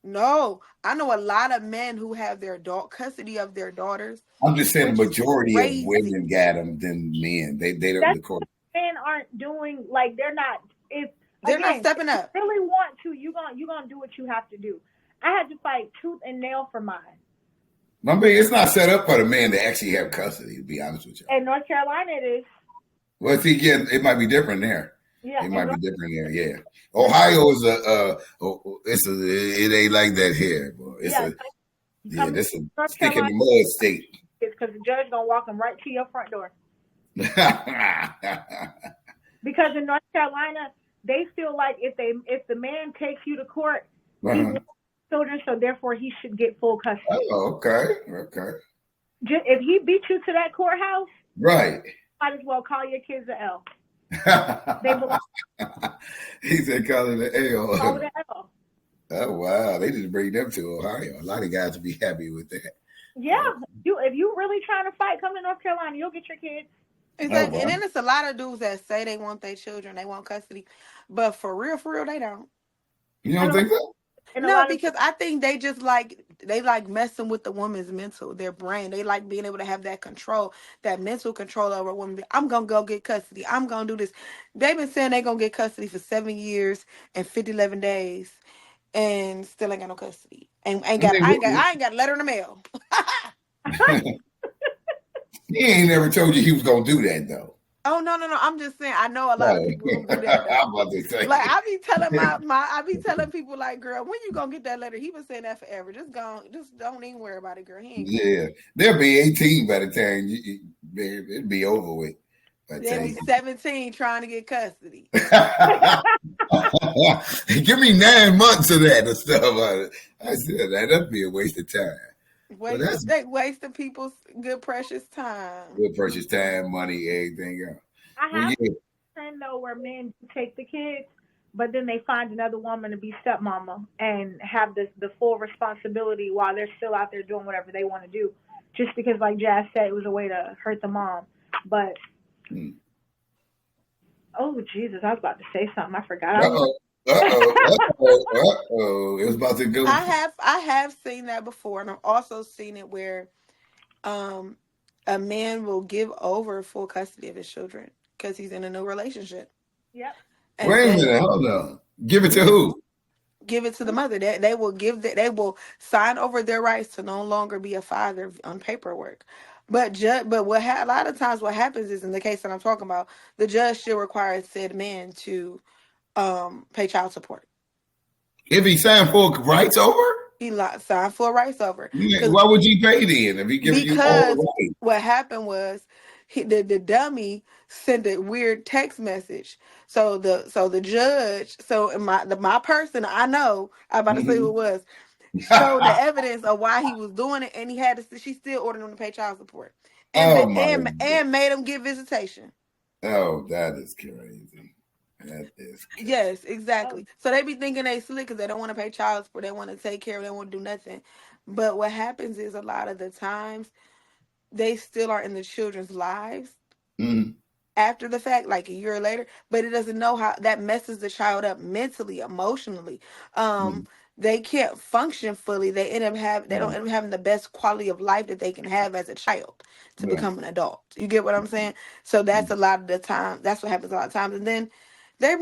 No, I know a lot of men who have their adult custody of their daughters, I'm just saying the which is majority of crazy. women got them than men. They don't That's record. Men aren't doing like they're not. If They're not again, stepping if up. you really want to, you gonna do what you have to do. I had to fight tooth and nail for mine. I mean, it's not set up for the man to actually have custody. To be honest with you. In North Carolina, it is. Well, see, again, it might be different there. Yeah, It might be different there. Yeah, Ohio is it ain't like that here. Boy. This is a stick in the mud state. Because the judge gonna walk them right to your front door. Because in North Carolina, they feel like if the man takes you to court, he wants children, so therefore he should get full custody. Oh, okay. If he beat you to that courthouse, Right. might as well call your kids a L. They belong. He said, "Call it an L." Call it a L. Oh wow! They just bring them to Ohio. A lot of guys would be happy with that. Yeah, if you really trying to fight, come to North Carolina. You'll get your kids. Exactly. And then it's a lot of dudes that say they want their children, they want custody, but for real, they don't. You don't think so? No, because I think they just like messing with the woman's mental, their brain. They like being able to have that control, that mental control over a woman. I'm gonna go get custody. I'm gonna do this. They've been saying they're gonna get custody for 7 years and 11 days, and still ain't got no custody. And I ain't got a letter in the mail. He ain't never told you he was gonna do that though. Oh no! I'm just saying. I know a lot of people who do that. I'm about to say. Like I be telling people like, girl, when you gonna get that letter? He been saying that forever. Just don't even worry about it, girl. He ain't. Yeah, they'll be 18 by the time it'd be over with. They'll be 17 trying to get custody. Give me 9 months of that and stuff. I said that'd be a waste of time. They wasting people's good precious time. Good precious time, money, everything else. I have a friend though where men take the kids, but then they find another woman to be stepmama and have the full responsibility while they're still out there doing whatever they want to do. Just because, like Jazz said, it was a way to hurt the mom. But oh Jesus, I was about to say something. I forgot. It was about to go. I have seen that before, and I've also seen it where a man will give over full custody of his children because he's in a new relationship. Yep. And wait a minute, hold on. Give it to who? Give it to the mother. They will sign over their rights to no longer be a father on paperwork. But a lot of times what happens is, in the case that I'm talking about, the judge still requires said man to pay child support. If he signed full rights over? He signed full rights over. Why would you pay then if he gives you all the rights? What happened was the dummy sent a weird text message. So the judge, my person, I'm about to say who it was, showed the evidence of why he was doing it, and she still ordered him to pay child support, and made him get visitation. Oh, that is crazy. Yes, exactly. So they be thinking they slick because they don't want to pay child support. They want to take care of. They want to do nothing. But what happens is a lot of the times they still are in the children's lives after the fact, like a year later. But it doesn't know how that messes the child up mentally, emotionally. They can't function fully. They don't end up having the best quality of life that they can have as a child to become an adult. You get what I'm saying? So that's a lot of the time. That's what happens a lot of times. And then they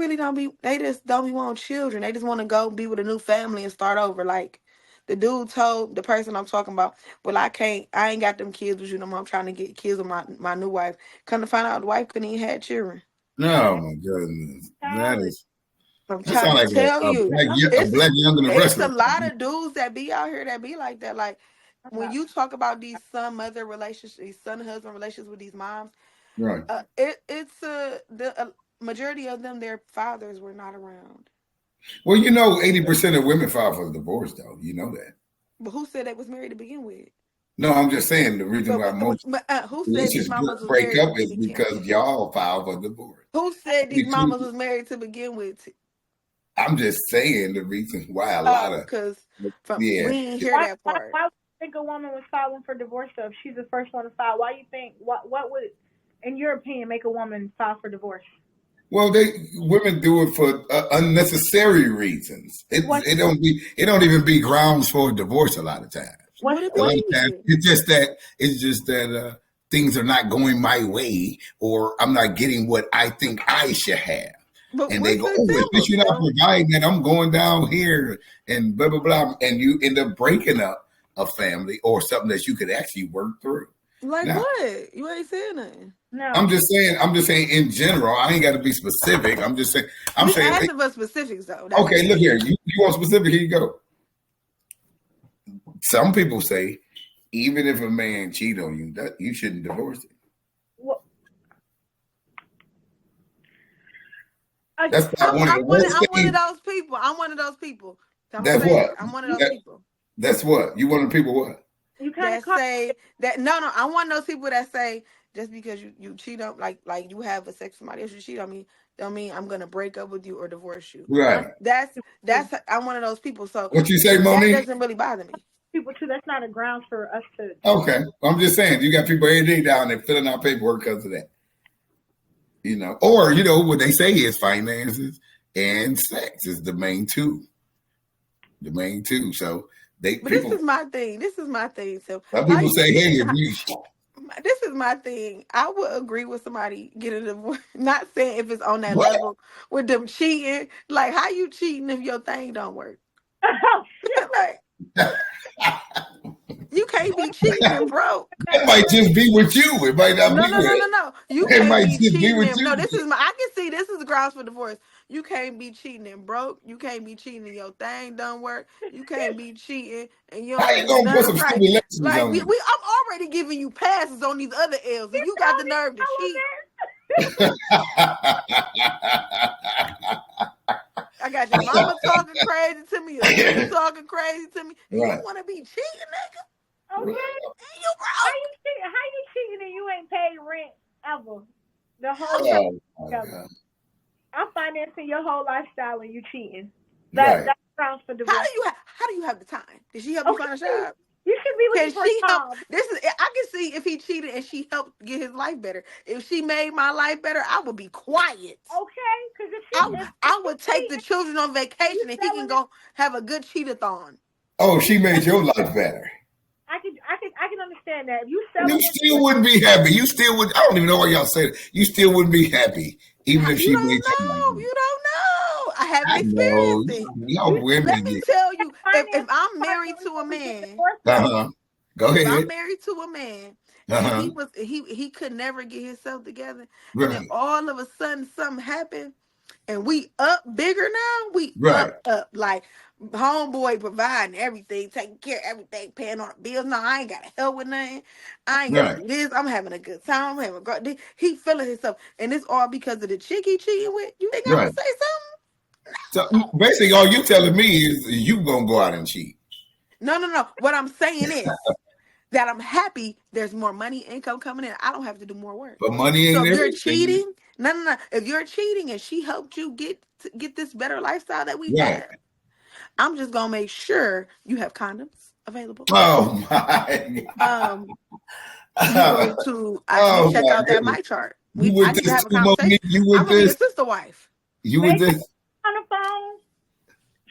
just don't be wanting children. They just want to go be with a new family and start over. Like the dude told the person I'm talking about, well, I ain't got them kids with you no more. I'm trying to get kids with my new wife. Come to find out the wife couldn't even have children. No, my goodness. That is. I'm trying to tell you. A black young than the rest of them. It's a lot of dudes that be out here that be like that. Like when you talk about these son-mother relationships, these son-husband relationships with these moms, right? It's the majority of them, their fathers were not around. Well, 80% of women file for divorce, though. You know that. But who said they was married to begin with? No, I'm just saying the reason why most who said these mamas was break married up is because y'all file for divorce. Who said these mamas was married to begin with? I'm just saying the reason why a lot of we didn't hear that part. Why would you think a woman was filing for divorce though? If she's the first one to file, why do you think what would in your opinion, make a woman file for divorce? Well, women do it for unnecessary reasons. It don't even be grounds for a divorce a lot of times. What A lot of times is? it's just that things are not going my way, or I'm not getting what I think I should have. But And they what's go, the oh, if you're not example? providing that, I'm going down here and blah, blah, blah. And you end up breaking up a family or something that you could actually work through. Like Now, what? You ain't saying nothing. No. I'm just saying in general, I ain't got to be specific. I'm just saying, I'm We saying, asking for specifics though. That's okay, look here. You want specific? Here you go. Some people say, even if a man cheat on you, that you shouldn't divorce him. Well, That's not one of I'm the one worst of things. those people. I'm one of those people. That's what? I'm one of those people That's what? You one of the people what? you kind that of say that no. I'm one of those people that say just because you cheat on like you have a sex with somebody else, you cheat on me, don't mean I'm gonna break up with you or divorce you. Right. That's I'm one of those people. So What you say, that Monique? doesn't really bother me. people too. That's not a ground for us to. Okay. I'm just saying, you got people every day down there filling out paperwork because of that. Or, what they say is finances and sex is the main two. The main two. So But this is my thing. So some people say, hey, if you this is my thing. I would agree with somebody getting a divorce. Not saying if it's on that What? level with them cheating. Like, how you cheating if your thing don't work? Like, you can't be cheating and broke. It might just be with you. It might not be with No. You It can't might be just be cheating with and you. no. This is I can see this is the grounds for divorce. You can't be cheating and broke. You can't be cheating and your thing don't work. You can't be cheating and you How don't you do gonna put some nothing right. stipulations Like on we, it? I'm already giving you passes on these other L's, and you got the nerve to cheat. I got your mama talking crazy to me, your sister talking crazy to me. And Right. you want to be cheating, nigga? Okay. And you How broke. you cheating and you ain't paid rent ever? The whole Oh, my time. God. I'm financing your whole lifestyle and you cheating. Right. That's grounds for divorce. How do you have the time? Did she help you find a job? You should be Can looking for she a help? job. I can see if he cheated and she helped get his life better. If she made my life better, I would be quiet. Okay, because if I would take the children on vacation and he can go have a good cheat-a-thon. Oh, she made your life better. I can understand that. If you sell You still wouldn't be happy. You still would. I don't even know why y'all say it. You still wouldn't be happy, even if she You made don't your life know. better. You don't know. I haven't I know. experienced it. Y'all women. Let me tell you, if I'm married to a man, Go if I'm ahead. married to a man, and he could never get himself together, and then all of a sudden something happened, and we up bigger now. We up like homeboy providing everything, taking care of everything, paying on the bills. No, I ain't got to help with nothing. I ain't got to do this. I'm having a good time. I'm having a great. He feeling himself, and it's all because of the chick he cheating with. You think I'm gonna say something? So basically, all you telling me is you gonna go out and cheat. No. What I'm saying is that I'm happy there's more money, income coming in. I don't have to do more work. But money ain't So if you're everything. cheating, no. If you're cheating and she helped you get this better lifestyle that we have, I'm just gonna make sure you have condoms available. Oh my God. You go to check out that my chart. I need to have a conversation. I'm gonna be a sister wife. You with this? On the phone.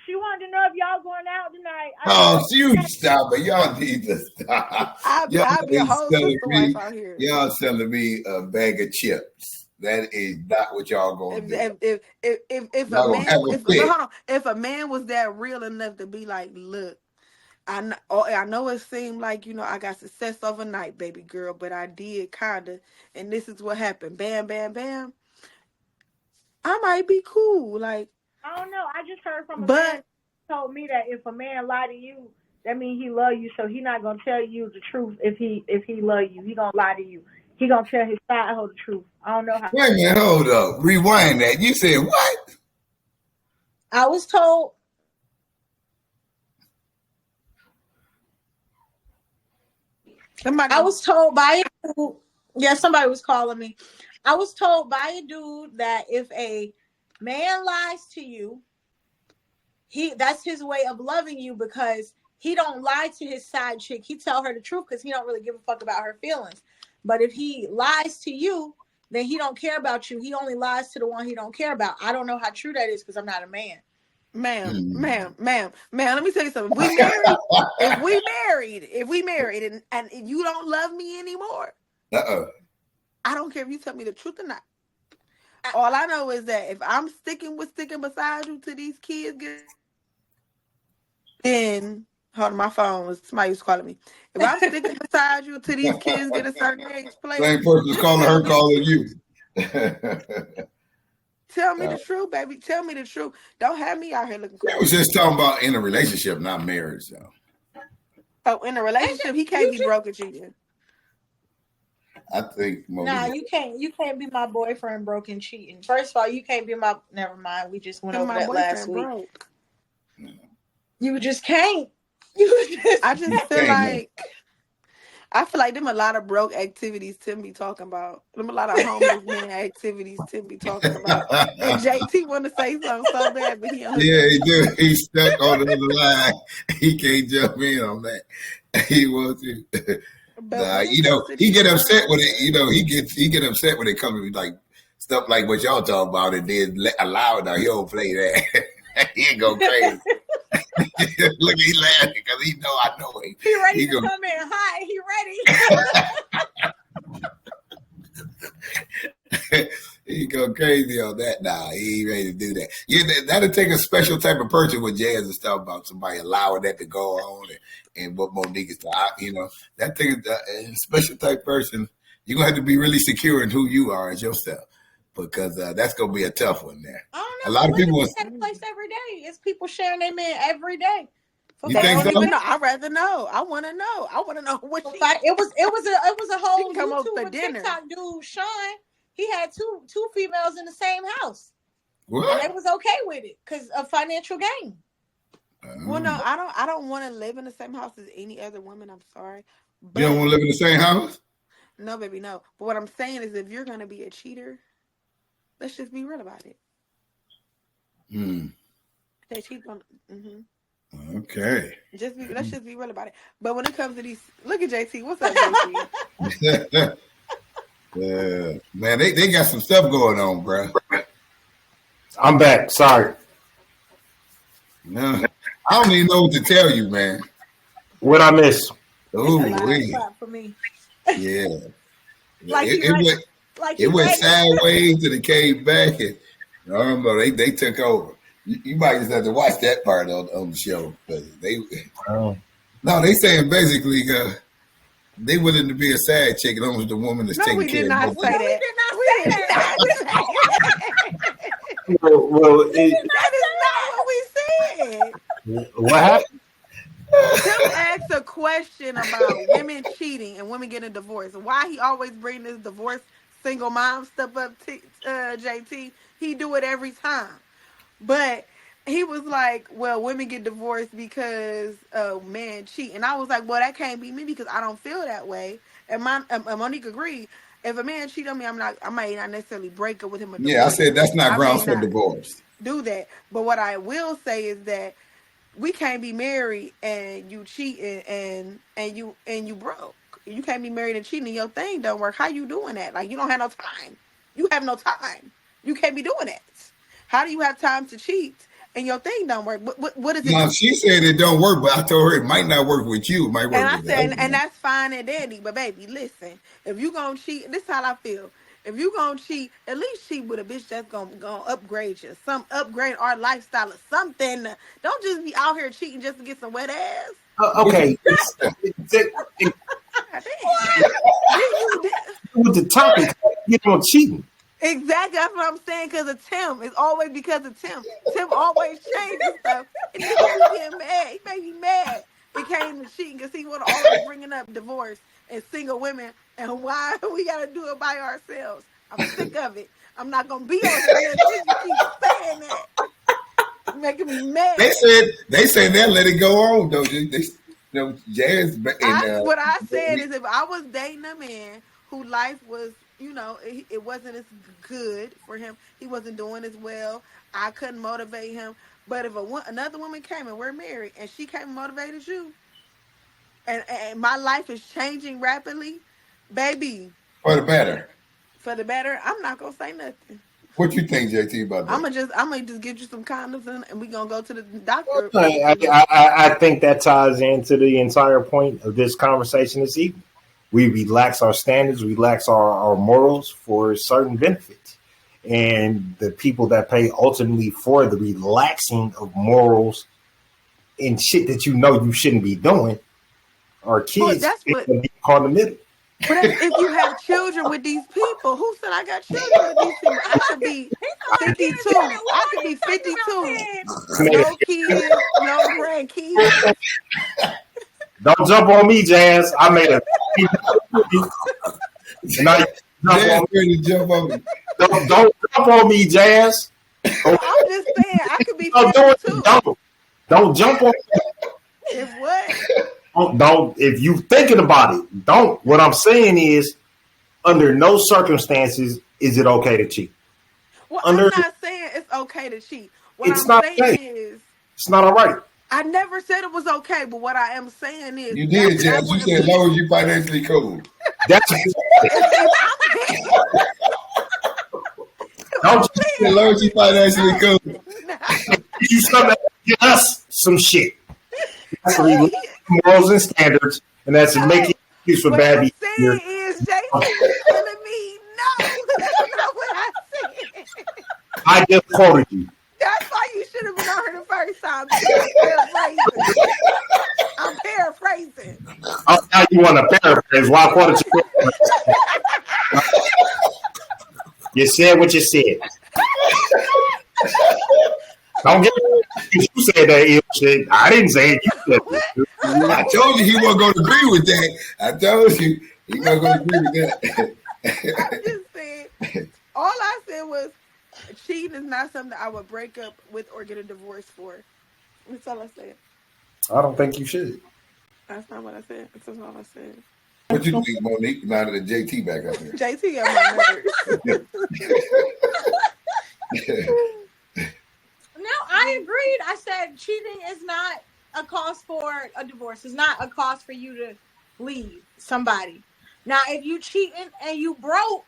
She wanted to know if y'all going out tonight. Oh, you stop it. Y'all need to stop. I'll be a whole sister wife out here. Y'all selling me a bag of chips. That is not what y'all gonna do. If a man was that real enough to be like, look, I know it seemed like, I got success overnight, baby girl, but I did kinda, and this is what happened. Bam, bam, bam. I might be cool. Like, I don't know. I just heard from a man who told me that if a man lie to you, that means he love you, so he not gonna tell you the truth if he love you. He gonna lie to you. He gonna tell his side of the truth. I don't know how. Wait a minute, hold up. Rewind that. You said what? I was told. I was told by a dude. Yeah, somebody was calling me. I was told by a dude that if a man lies to you, that's his way of loving you because he don't lie to his side chick. He tell her the truth because he don't really give a fuck about her feelings. But if he lies to you, then he don't care about you. He only lies to the one he don't care about. I don't know how true that is because I'm not a man. Ma'am, let me tell you something. If we married and you don't love me anymore, I don't care if you tell me the truth or not. All I know is that if I'm sticking beside you to these kids, then hold on, my phone was somebody was calling me. If I'm sticking beside you to these kids get a certain age, Same person's calling her, calling you. Tell me the truth, baby. Tell me the truth. Don't have me out here looking crazy. I was just talking about in a relationship, not marriage. So. Oh, in a relationship, he can't be broke and cheating. I think. Nah, you can't. You can't be my boyfriend broke and cheating. First of all, you can't be my. Never mind. We just went over that last week. Broke. You just can't. I just feel like them a lot of broke activities Tim be talking about. Them a lot of homeless men activities Tim be talking about. And JT want to say something so bad, but he don't. Yeah, he do. He's stuck on the other line. He can't jump in on that. He wants to. Nah, he get upset when it. He get upset when it comes to like stuff like what y'all talk about, and then allow it. Now he don't play that. He ain't go crazy. Look, he laughing because he know I know him. He ready to come in hot. He ready. He go crazy on that. Nah, he ain't ready to do that. Yeah, that'll take a special type of person with Jazz is talking about somebody allowing that to go on and what Monique is talking. That thing is a special type person. You're gonna have to be really secure in who you are as yourself. Because that's gonna be a tough one there. I don't know. A lot of people take place every day. It's people sharing their men every day. You think so? I'd rather know. I want to know. I want to know what she. It was a whole come YouTube for with dinner. TikTok dude, Sean. He had two females in the same house. What? And they was okay with it because of financial gain. Well, no, I don't want to live in the same house as any other woman. I'm sorry. But you don't want to live in the same house? No, baby, no. But what I'm saying is, if you're gonna be a cheater, let's just be real about it. They cheat on. Okay. Let's just be real about it. But when it comes to these, look at JT. What's up, JT? Man, they got some stuff going on, bro. I'm back. Sorry. No, I don't even know what to tell you, man. What I miss? Oh, for me. Yeah. Like it went sideways and it came back, and I don't know. They took over. You might just have to watch that part on the show, but no, they saying basically they willing to be a side chick as long as the woman is taking care of both. We did not say that. Well, that is not what we said. What happened? Tim asked a question about women cheating and women getting divorced. Why he always bring this divorce single mom stuff up to JT? He do it every time. But he was like, well, women get divorced because men cheat. And I was like, well, that can't be me because I don't feel that way. And Monique agreed. If a man cheat on me, I might not necessarily break up with him. Yeah, I said that's not grounds for divorce. Do that. But what I will say is that we can't be married and you cheating and you broke. You can't be married and cheating and your thing don't work. How you doing that? Like, you don't have no time. You have no time. You can't be doing that. How do you have time to cheat and your thing don't work? What is it? No, she said it don't work, but I told her it might not work with you. It might work and I with said, and that's fine and dandy. But baby, listen, if you gonna cheat, this is how I feel. If you gonna cheat, at least cheat with a bitch that's gonna upgrade you. Upgrade our lifestyle or something. Don't just be out here cheating just to get some wet ass. Okay. With the topic, you know, cheating. Exactly, that's what I'm saying. Because of Tim, it's always because of Tim. Tim always changes stuff, and he get mad. He made me mad. It came to cheating because he want to always bringing up divorce and single women and why we got to do it by ourselves. I'm sick of it. I'm not gonna be on here until you keep saying that. Making me mad. They said they'll let it go on though. Jazz. What I said is, if I was dating a man whose life was, it wasn't as good for him, he wasn't doing as well, I couldn't motivate him. But if another woman came and we're married and she came and motivated you, and my life is changing rapidly, Baby. For the better. For the better, I'm not gonna say nothing. What you think, JT, about that? I'm gonna just get you some condoms and we gonna go to the doctor. I think that ties into the entire point of this conversation this evening. We relax our standards, relax our morals for certain benefits. And the people that pay ultimately for the relaxing of morals and shit that you know you shouldn't be doing are kids. That's what be caught in the middle. But if you have children with these people, who said I got children with these people? I could be 52. I could be 52. No kids, no grandkids. Don't jump on me, Jazz. I made a. Don't jump on me, Jazz. I'm just saying, I could be 52. Don't jump on me. If what? Don't if you thinking about it, don't. What I'm saying is, under no circumstances is it okay to cheat. Well, I'm not saying it's okay to cheat. What it's I'm not saying okay. is It's not all right. I never said it was okay, but what I am saying is you did, Jazz. You said as long as you financially cool. That's as long as you financially cool. You start get us some shit. That's morals and standards, and that's making excuse for bad behavior. What I'm saying is, JT is telling me no. That's not what I said. I just quoted you. That's why you should have been on her the first time. I'm paraphrasing. Oh, now you want to paraphrase? Why quoted you? You said what you said. Don't get you said that ill shit. I didn't say it. You said it. I told you he wasn't going to agree with that. I told you he wasn't going to agree with that. I just said, all I said was cheating is not something I would break up with or get a divorce for. That's all I said. I don't think you should. That's not what I said. That's all I said. What you think, Monique? Now that the JT back up here. JT got my nerves. No, I agreed. I said cheating is not a cause for a divorce. It's not a cause for you to leave somebody. Now, if you cheating and you broke,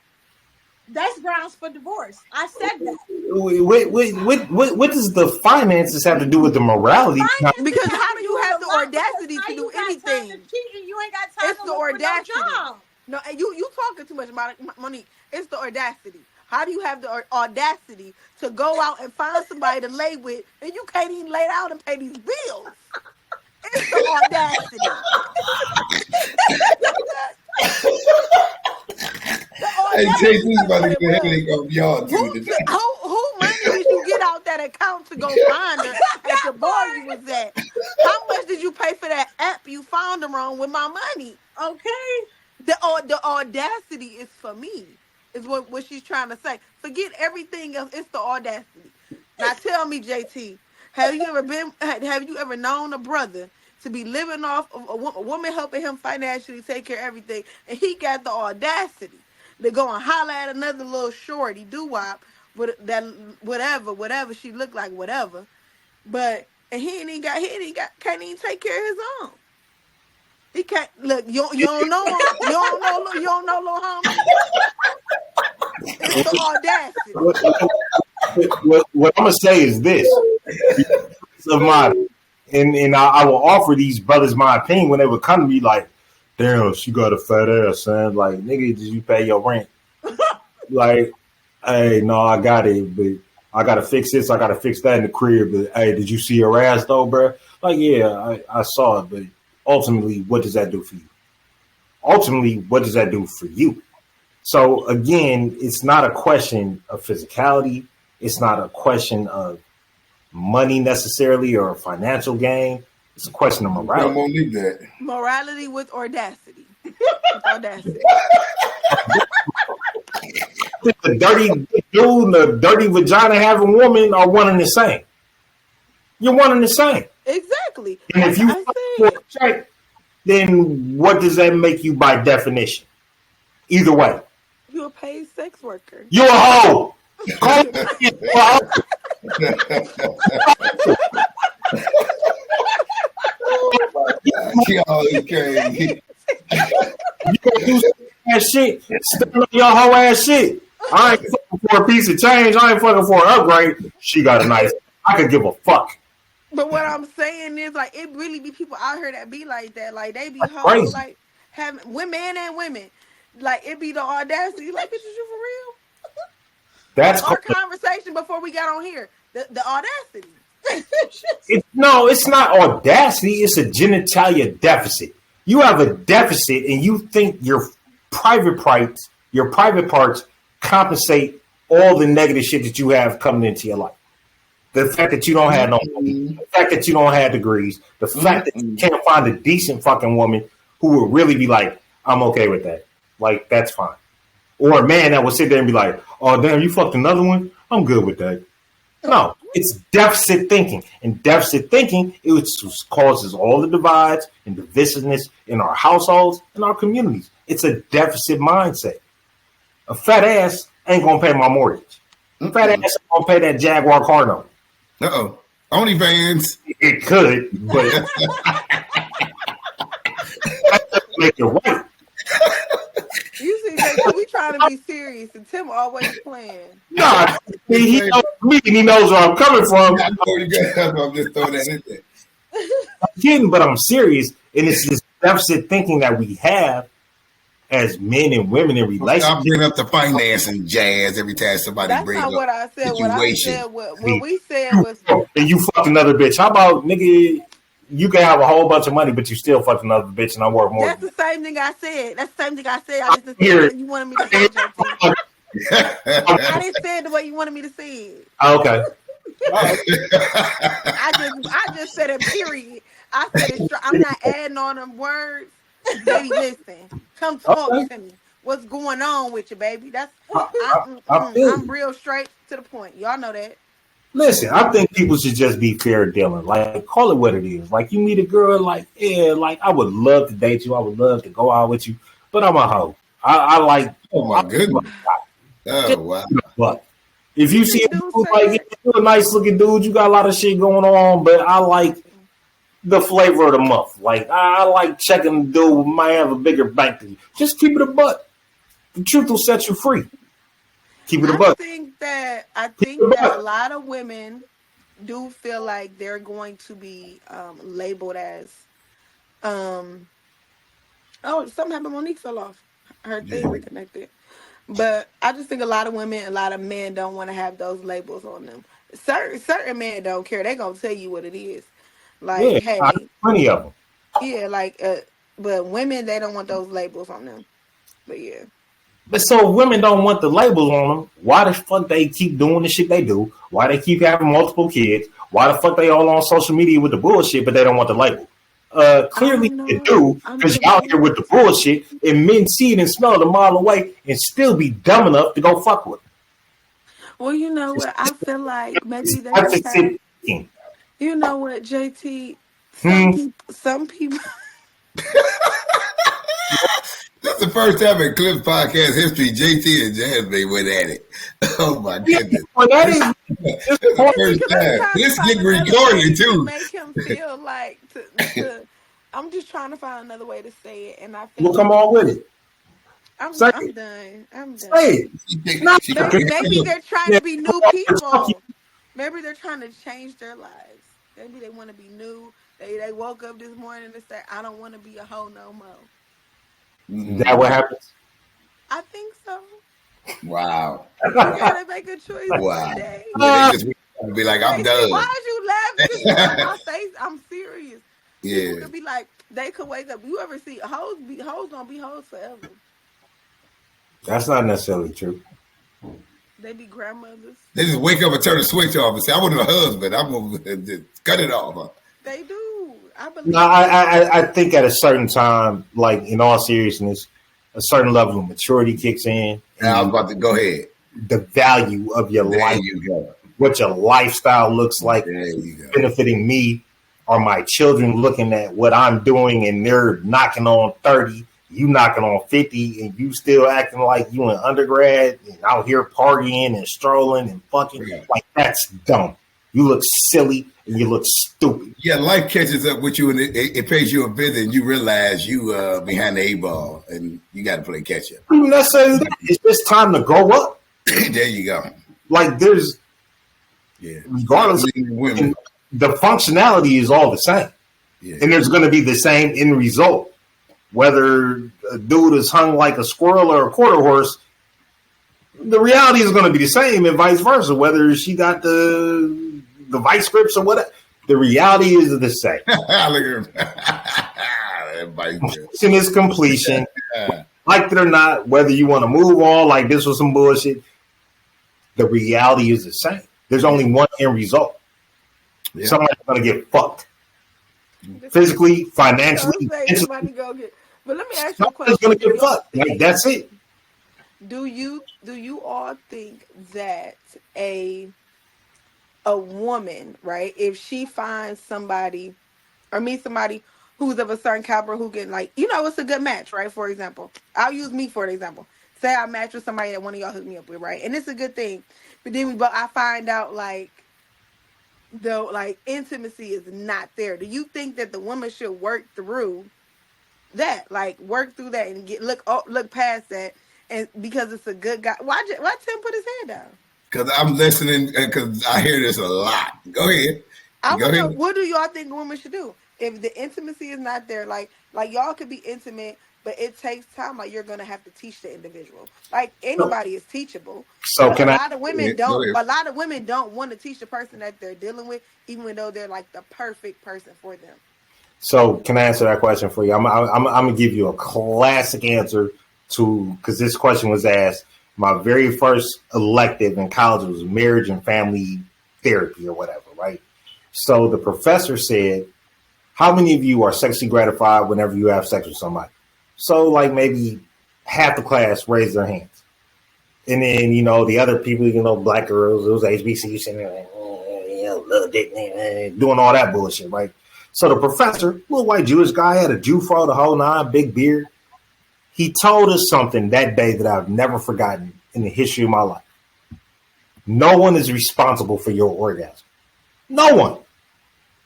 that's grounds for divorce. I said that. What does the finances have to do with the morality? Because how do you have the audacity to do anything? You ain't got time it's the audacity. No, you talking too much about it, Monique. It's the audacity. How do you have the audacity to go out and find somebody to lay with and you can't even lay out and pay these bills? It's the audacity. Hey, JT's about to get a headache off y'all too. Who money did you get out that account to go find her at the bar you was at? How much did you pay for that app you found her on with my money? Okay. The audacity is for me. Is what she's trying to say. Forget everything else. It's the audacity. Now tell me, JT, have you ever known a brother to be living off of a woman helping him financially take care of everything, and he got the audacity to go and holler at another little shorty doo-wop with that whatever she looked like, whatever, but and he ain't got can't even take care of his own. He can't look. You don't know him. You don't know little homie. It's the audacity. What I'm gonna say is this: of mine, and I will offer these brothers my opinion when they would come to me like, "Damn, she got a fat ass, son." Like, nigga, did you pay your rent? Like, hey, no, I got it, but I gotta fix this. I gotta fix that in the crib. But hey, did you see her ass though, bro? Like, yeah, I saw it, but ultimately, what does that do for you? Ultimately, what does that do for you? So again, it's not a question of physicality. It's not a question of money necessarily or financial gain. It's a question of morality. I won't leave that. Morality with audacity. Audacity. The dirty dude and the dirty vagina having woman are one and the same. You're one and the same. Exactly. And if you check, then what does that make you by definition? Either way. You're a paid sex worker. You're a hoe. Y'all is crazy. ass shit, stand on your whole ass shit. I ain't fucking for a piece of change. I ain't fucking for an upgrade. She got a nice. I could give a fuck. But what I'm saying is, like, it really be people out here that be like that. Like, they be That's whole, crazy. like, having women and women. Like, it be the audacity. Like, bitch, is you for real? That's Our conversation before we got on here. The audacity. it's not audacity. It's a genitalia deficit. You have a deficit, and you think your private parts compensate all the negative shit that you have coming into your life. The fact that you don't have no money, the fact that you don't have degrees, the fact that you can't find a decent fucking woman who will really be like, I'm okay with that. Like, that's fine. Or a man that will sit there and be like, oh, damn, you fucked another one? I'm good with that. No, it's deficit thinking. And deficit thinking, it causes all the divides and divisiveness in our households and our communities. It's a deficit mindset. A fat ass ain't going to pay my mortgage. A fat ass ain't going to pay that Jaguar car note. Uh-oh. OnlyFans. It could, but that doesn't make it right. You see, Jay, we trying to be serious, and Tim always playing. Nah, he knows me and he knows where I'm coming from. I know you got. I'm just throwing that in there. I'm kidding, but I'm serious. And it's this deficit thinking that we have as men and women in relationships. I bring up the finance and jazz every time somebody That's brings not up what I said. What I said, what we said was, and you fucked another bitch. How about, nigga, you can have a whole bunch of money, but you still fucked another bitch and I work more. that's the same thing I said. That's the same thing I said. I just didn't say what you wanted me to say, JT. I didn't say it the way you wanted me to say it. Okay. I just said it, period. I said it. I'm not adding on them words. Baby, listen. Come talk to me. What's going on with you, baby? That's I'm real straight to the point. Y'all know that. Listen, I think people should just be fair dealing. Like, call it what it is. Like, you meet a girl, like, yeah, like, I would love to date you. I would love to go out with you, but I'm a hoe. I like. Oh my goodness. Oh wow. But if you see a dude like you're a nice looking dude, you got a lot of shit going on, but I like the flavor of the month. Like, I like checking the dude who might have a bigger bank than you. Just keep it a buck. The truth will set you free. Keep it a buck. I think that a lot of women do feel like they're going to be labeled as something happened. Monique fell off. Her thing reconnected. But I just think a lot of women, a lot of men don't want to have those labels on them. Certain men don't care. They're gonna tell you what it is. Like, hey, plenty of them. Yeah, like, but women, they don't want those labels on them. But yeah. But so women don't want the labels on them. Why the fuck they keep doing the shit they do? Why they keep having multiple kids? Why the fuck they all on social media with the bullshit, but they don't want the label? Clearly they do, because y'all here with the bullshit, and men see it and smell it a mile away and still be dumb enough to go fuck with it. Well, you know what? I feel like maybe they're trying. You know what, JT? Some people. That's the first time in Clips podcast history JT and Jasmine went at it. Oh my goodness. Well, that is the first time. This getting recorded too. Make him feel like I'm just trying to find another way to say it, and I feel we'll come on with it. I'm done. Say it. Maybe they're trying to be new people. Maybe they're trying to change their lives. Maybe they want to be new. They woke up this morning and said, I don't want to be a hoe no more. Is that what happens? I think so. Wow. You gotta make a choice wow. today. They just be like, I'm done. Why is you laughing? My face, I'm serious. Yeah. People could be like, they could wake up. You ever see hoes gonna be hoes forever. That's not necessarily true. They be grandmothers. They just wake up and turn the switch off and say, I want a husband. I'm gonna just cut it off. They do. I believe. No, I think at a certain time, like in all seriousness, a certain level of maturity kicks in. I was about to go ahead. The value of your life, what your lifestyle looks like, benefiting me or my children, looking at what I'm doing and they're knocking on 30, you knocking on 50, and you still acting like you in undergrad and out here partying and strolling and fucking. Like, that's dumb. you look silly and you look stupid. Yeah, life catches up with you and it pays you a visit, and you realize you behind the 8 ball and you got to play catch up. I mean, necessarily that. It's just time to grow up. There you go. Like there's, regardless of women, the functionality is all the same, and there's going to be the same end result. Whether a dude is hung like a squirrel or a quarter horse, the reality is going to be the same, and vice versa. Whether she got the vice grips or whatever, the reality is the same. Look at completion is completion. Like it or not, whether you want to move on, like this was some bullshit, the reality is the same. There's only one end result. Somebody's going to get fucked. Physically, financially, mentally. But let me ask you a Somebody's question. going to get fucked. Like, that's it. Do you all think that a woman, right, if she finds somebody or meets somebody who's of a certain caliber who can, like, it's a good match, right? For example, I'll use me for an example. Say I match with somebody that one of y'all hooked me up with, right? And it's a good thing. But then I find out like intimacy is not there. Do you think that the woman should work through that, and look past that, and because it's a good guy? Why Tim put his head down? Because I'm listening, because I hear this a lot. Go ahead. What do y'all think a woman should do if the intimacy is not there? Like y'all could be intimate, but it takes time. Like you're gonna have to teach the individual. Like anybody is teachable. So a lot of women don't want to teach the person that they're dealing with, even though they're like the perfect person for them. So can I answer that question for you? I'm gonna give you a classic answer because this question was asked. My very first elective in college was marriage and family therapy or whatever, right? So the professor said, how many of you are sexually gratified whenever you have sex with somebody? So like maybe half the class raised their hands. And then, the other people, black girls, it was HBCU sitting there like, doing all that bullshit, right? So the professor, little white Jewish guy, had a Jew fro, the whole nine, big beard. He told us something that day that I've never forgotten in the history of my life. No one is responsible for your orgasm. No one.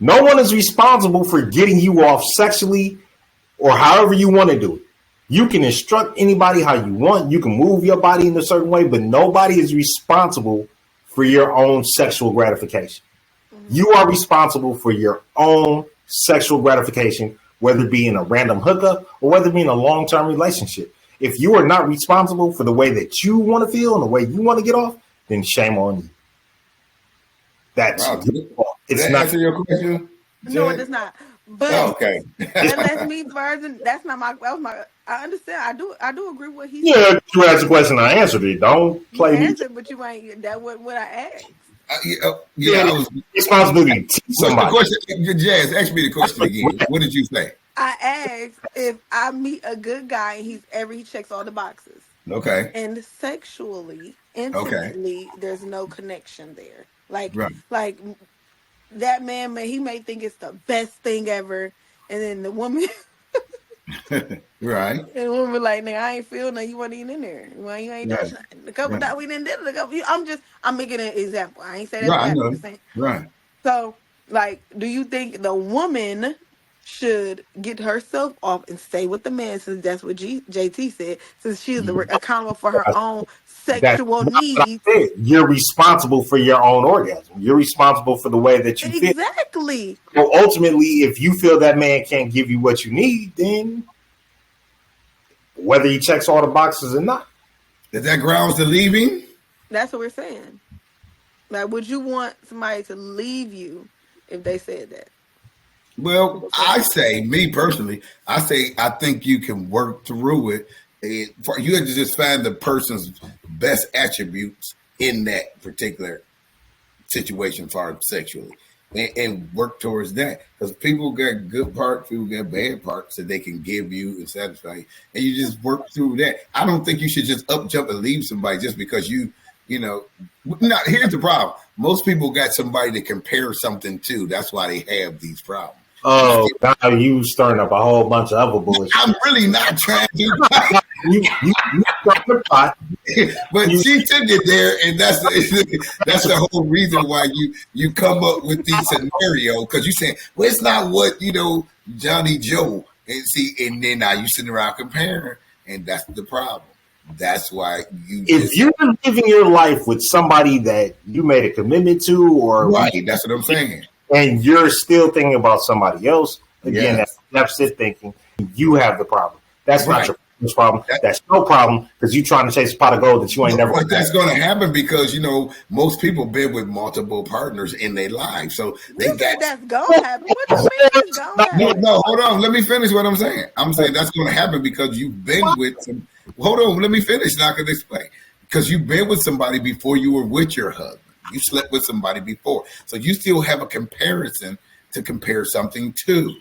No one is responsible for getting you off sexually or however you want to do it. You can instruct anybody how you want. You can move your body in a certain way, but nobody is responsible for your own sexual gratification. You are responsible for your own sexual gratification, whether it be in a random hookup or whether it be in a long-term relationship. If you are not responsible for the way that you want to feel and the way you want to get off, then shame on you. That's your fault. It's not answer your question. No, it does not. But okay, that's me version. That's not my. That was my. I understand. I do agree with what he said. said. You asked the question, I answered it. Don't play me. But you ain't. That wasn't what I asked. I was responsibility. The question, Jazz, ask me the question again. What did you say? I asked if I meet a good guy and he checks all the boxes. Okay. And sexually, intimately, there's no connection there. Like that man, he may think it's the best thing ever, and then the woman, right? And the woman like, "Nigga, I ain't feel nothing. You wasn't even in there. Well, you ain't done nothing. The couple that we didn't did the couple. I'm making an example. I ain't say that. Right, I know. Right. So, like, do you think the woman should get herself off and stay with the man, since that's what JT said, since she's accountable for her own sexual needs? You're responsible for your own orgasm. You're responsible for the way that you feel. Exactly. So ultimately, if you feel that man can't give you what you need, then whether he checks all the boxes or not, is that grounds to leaving? That's what we're saying. Like, would you want somebody to leave you if they said that? Well, I say, me personally, I think you can work through it. You have to just find the person's best attributes in that particular situation, as far as sexually, and work towards that. Because people got good parts, people got bad parts that they can give you and satisfy you, and you just work through that. I don't think you should just up jump and leave somebody just because you know. Now, here's the problem: most people got somebody to compare something to. That's why they have these problems. Oh, now you stirring up a whole bunch of other bullshit. I'm really not trying to. Up the pot. But she took it there, and that's the whole reason why you come up with these scenarios, because you saying, well, it's not what Johnny Joe, and see, and then now you sitting around comparing, and that's the problem. That's why if you're living your life with somebody that you made a commitment to, or right, that's what I'm saying, and you're still thinking about somebody else, again, that's deficit thinking. You have the problem. That's not your problem. That's no problem, because you're trying to chase a pot of gold that you ain't never. But that's going to happen because most people been with multiple partners in their lives, so they got. That's gonna happen. What you mean it's gonna happen? No, hold on. Let me finish what I'm saying. I'm saying that's going to happen because you've been with some. Hold on. Let me finish. Now I can explain. Because you've been with somebody before you were with your husband. You slept with somebody before, so you still have a comparison to compare something to.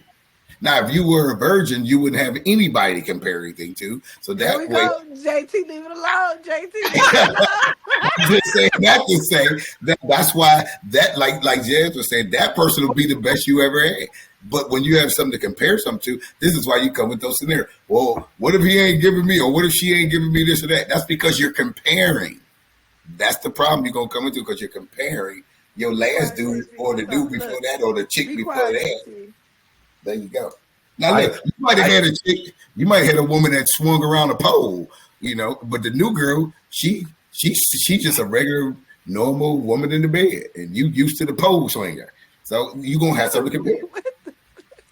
Now, if you were a virgin, you wouldn't have anybody to compare anything to. So that way, go. JT, leave it alone. JT, leave it alone. I'm just saying that to say that's why that, like Jazz was saying, that person will be the best you ever had. But when you have something to compare something to, this is why you come with those scenarios. Well, what if he ain't giving me, or what if she ain't giving me this or that? That's because you're comparing. That's the problem you're gonna come into, because you're comparing your last dude or the dude before that or the chick before that. There you go. Now look, you might have had a chick, you might have had a woman that swung around a pole, but the new girl, she's just a regular, normal woman in the bed, and you used to the pole swinger. So you gonna have something to compare.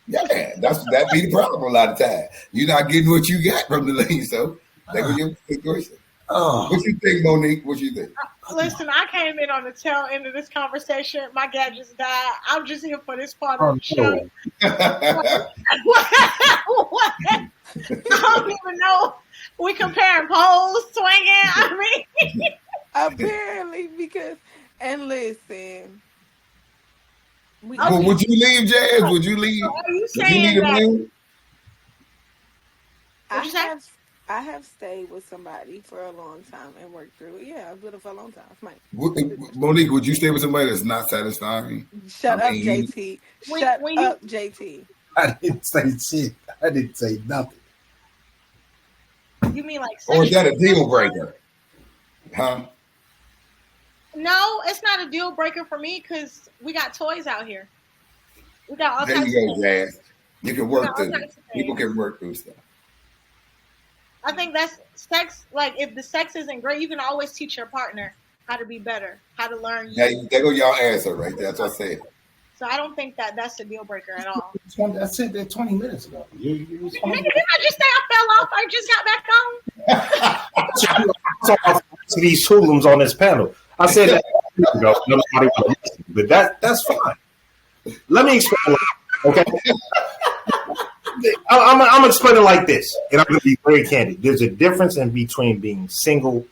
Yeah, that be the problem a lot of times. You're not getting what you got from the lady, so that was your situation. What you think, Monique? What you think? Listen, I came in on the tail end of this conversation. My dad just died. I'm just here for this part of the show. What? I don't even know. We comparing poles, swinging. I mean, apparently, and listen. Well, would you leave, Jazz? Would you leave? Are you saying that? I have stayed with somebody for a long time and worked through it. Yeah, I've been for a long time. Monique, would you stay with somebody that's not satisfying? Shut up, JT. Shut up, JT. I didn't say shit. I didn't say nothing. You mean like? Or is that a deal breaker? Huh? No, it's not a deal breaker for me because we got toys out here. We got all there types you of go, Jazz. You can work through it. People can work through stuff. I think that's sex. Like, if the sex isn't great, you can always teach your partner how to be better, how to learn. There go y'all answer right there. That's what I said. So I don't think that's a deal breaker at all. I said that 20 minutes ago. Didn't I just say I fell off? I just got back on. I saw these hoodlums on this panel. I said that ago. Nobody will listen, but that's fine. Let me explain. Okay. I'm explaining like this, and I'm going to be very candid. There's a difference in between being single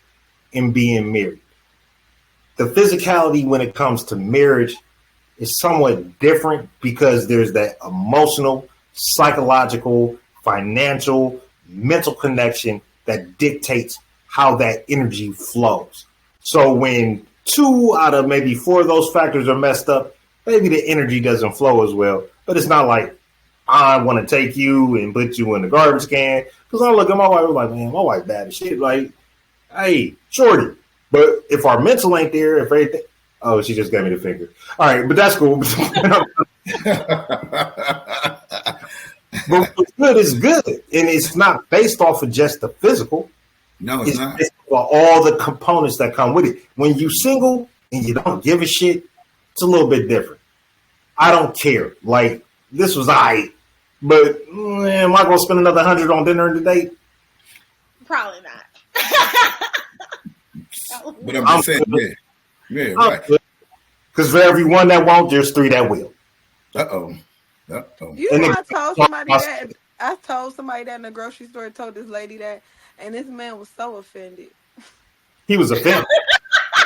and being married. The physicality when it comes to marriage is somewhat different because there's that emotional, psychological, financial, mental connection that dictates how that energy flows. So when 2 out of maybe 4 of those factors are messed up, maybe the energy doesn't flow as well. But it's not like I want to take you and put you in the garbage can. Because I look at my wife, I'm like, man, my wife bad as shit. Like, hey, shorty. But if our mental ain't there, if everything, oh, she just gave me the finger. All right, but that's cool. But what's good is good. And it's not based off of just the physical. No, it's not. Based off all the components that come with it. When you single and you don't give a shit, it's a little bit different. I don't care. Like, this was all right. But am I going to spend another $100 on dinner and a date? Probably not. But I'm just saying, yeah, right. Because for every one that won't, there's 3 that will. You know, I told somebody that in the grocery store, told this lady that, and this man was so offended. He was offended.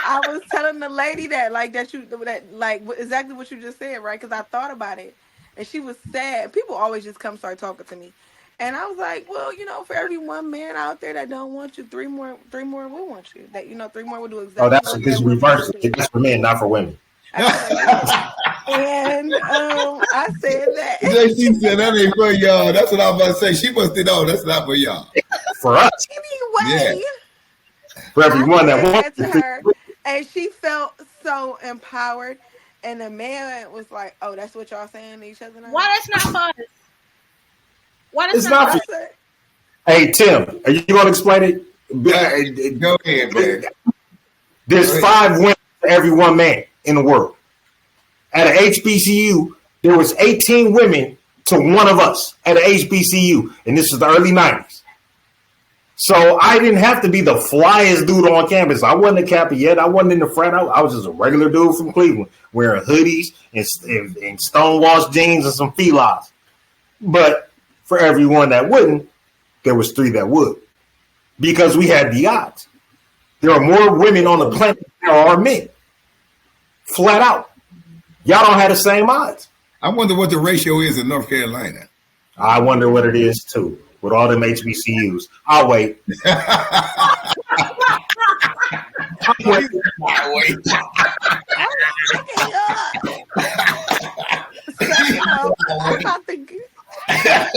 I was telling the lady that, like, exactly what you just said, right? Because I thought about it, and she was sad. People always just come start talking to me, and I was like, well, you know, for every one man out there that don't want you, 3 more will want you. That, you know, 3 more will do exactly. Oh, that's because you reversed it. It's for men, not for women. And I said that. She said that ain't for y'all. That's what I was about to say. She must have known that's not for y'all. For us. way. For everyone I that said that wants to her, and she felt so empowered. And the man was like, "Oh, that's what y'all saying to each other now?" Why that's not for us? Why that's It's not not for us? Hey, Tim, are you going to explain it? Go ahead, man. There's 5 women for every 1 man in the world. At an HBCU, there was 18 women to 1 of us at an HBCU, and this was the early 90s. So I didn't have to be the flyest dude on campus. I wasn't a Kappa yet. I wasn't in the frat. I was just a regular dude from Cleveland, wearing hoodies and stonewashed jeans and some felines. But for everyone that wouldn't, there was 3 that would, because we had the odds. There are more women on the planet than there are men. Flat out. Y'all don't have the same odds. I wonder what the ratio is in North Carolina. I wonder what it is too, with all them HBCUs. I'll wait.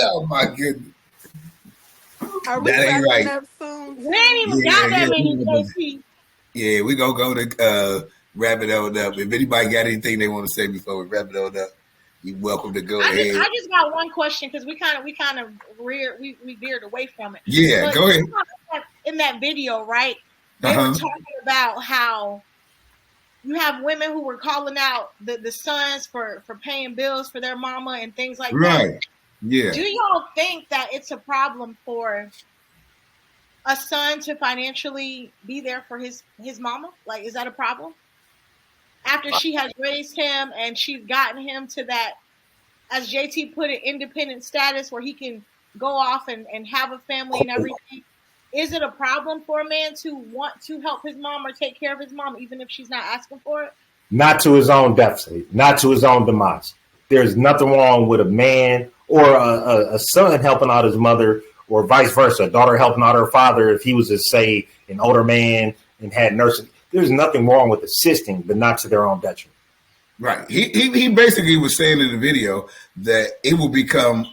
Oh my goodness. Are we That ain't wrapping right. up soon? We ain't even got that many, JC. Yeah, we gonna go to wrap it on up. If anybody got anything they want to say before we wrap it on up, you're welcome to go ahead. I just got one question because we kind of veered away from it. Yeah, But go ahead. In that video, right? They were talking about how you have women who were calling out the sons for paying bills for their mama and things like that. Right. Yeah. Do y'all think that it's a problem for a son to financially be there for his mama? Like, is that a problem? After she has raised him and she's gotten him to that, as JT put it, independent status where he can go off and have a family and everything. Is it a problem for a man to want to help his mom or take care of his mom, even if she's not asking for it? Not to his own deficit, not to his own demise. There's nothing wrong with a man or a son helping out his mother, or vice versa, a daughter helping out her father if he was, say, an older man and had nursing. There's nothing wrong with assisting, but not to their own detriment. Right. He basically was saying in the video that it will become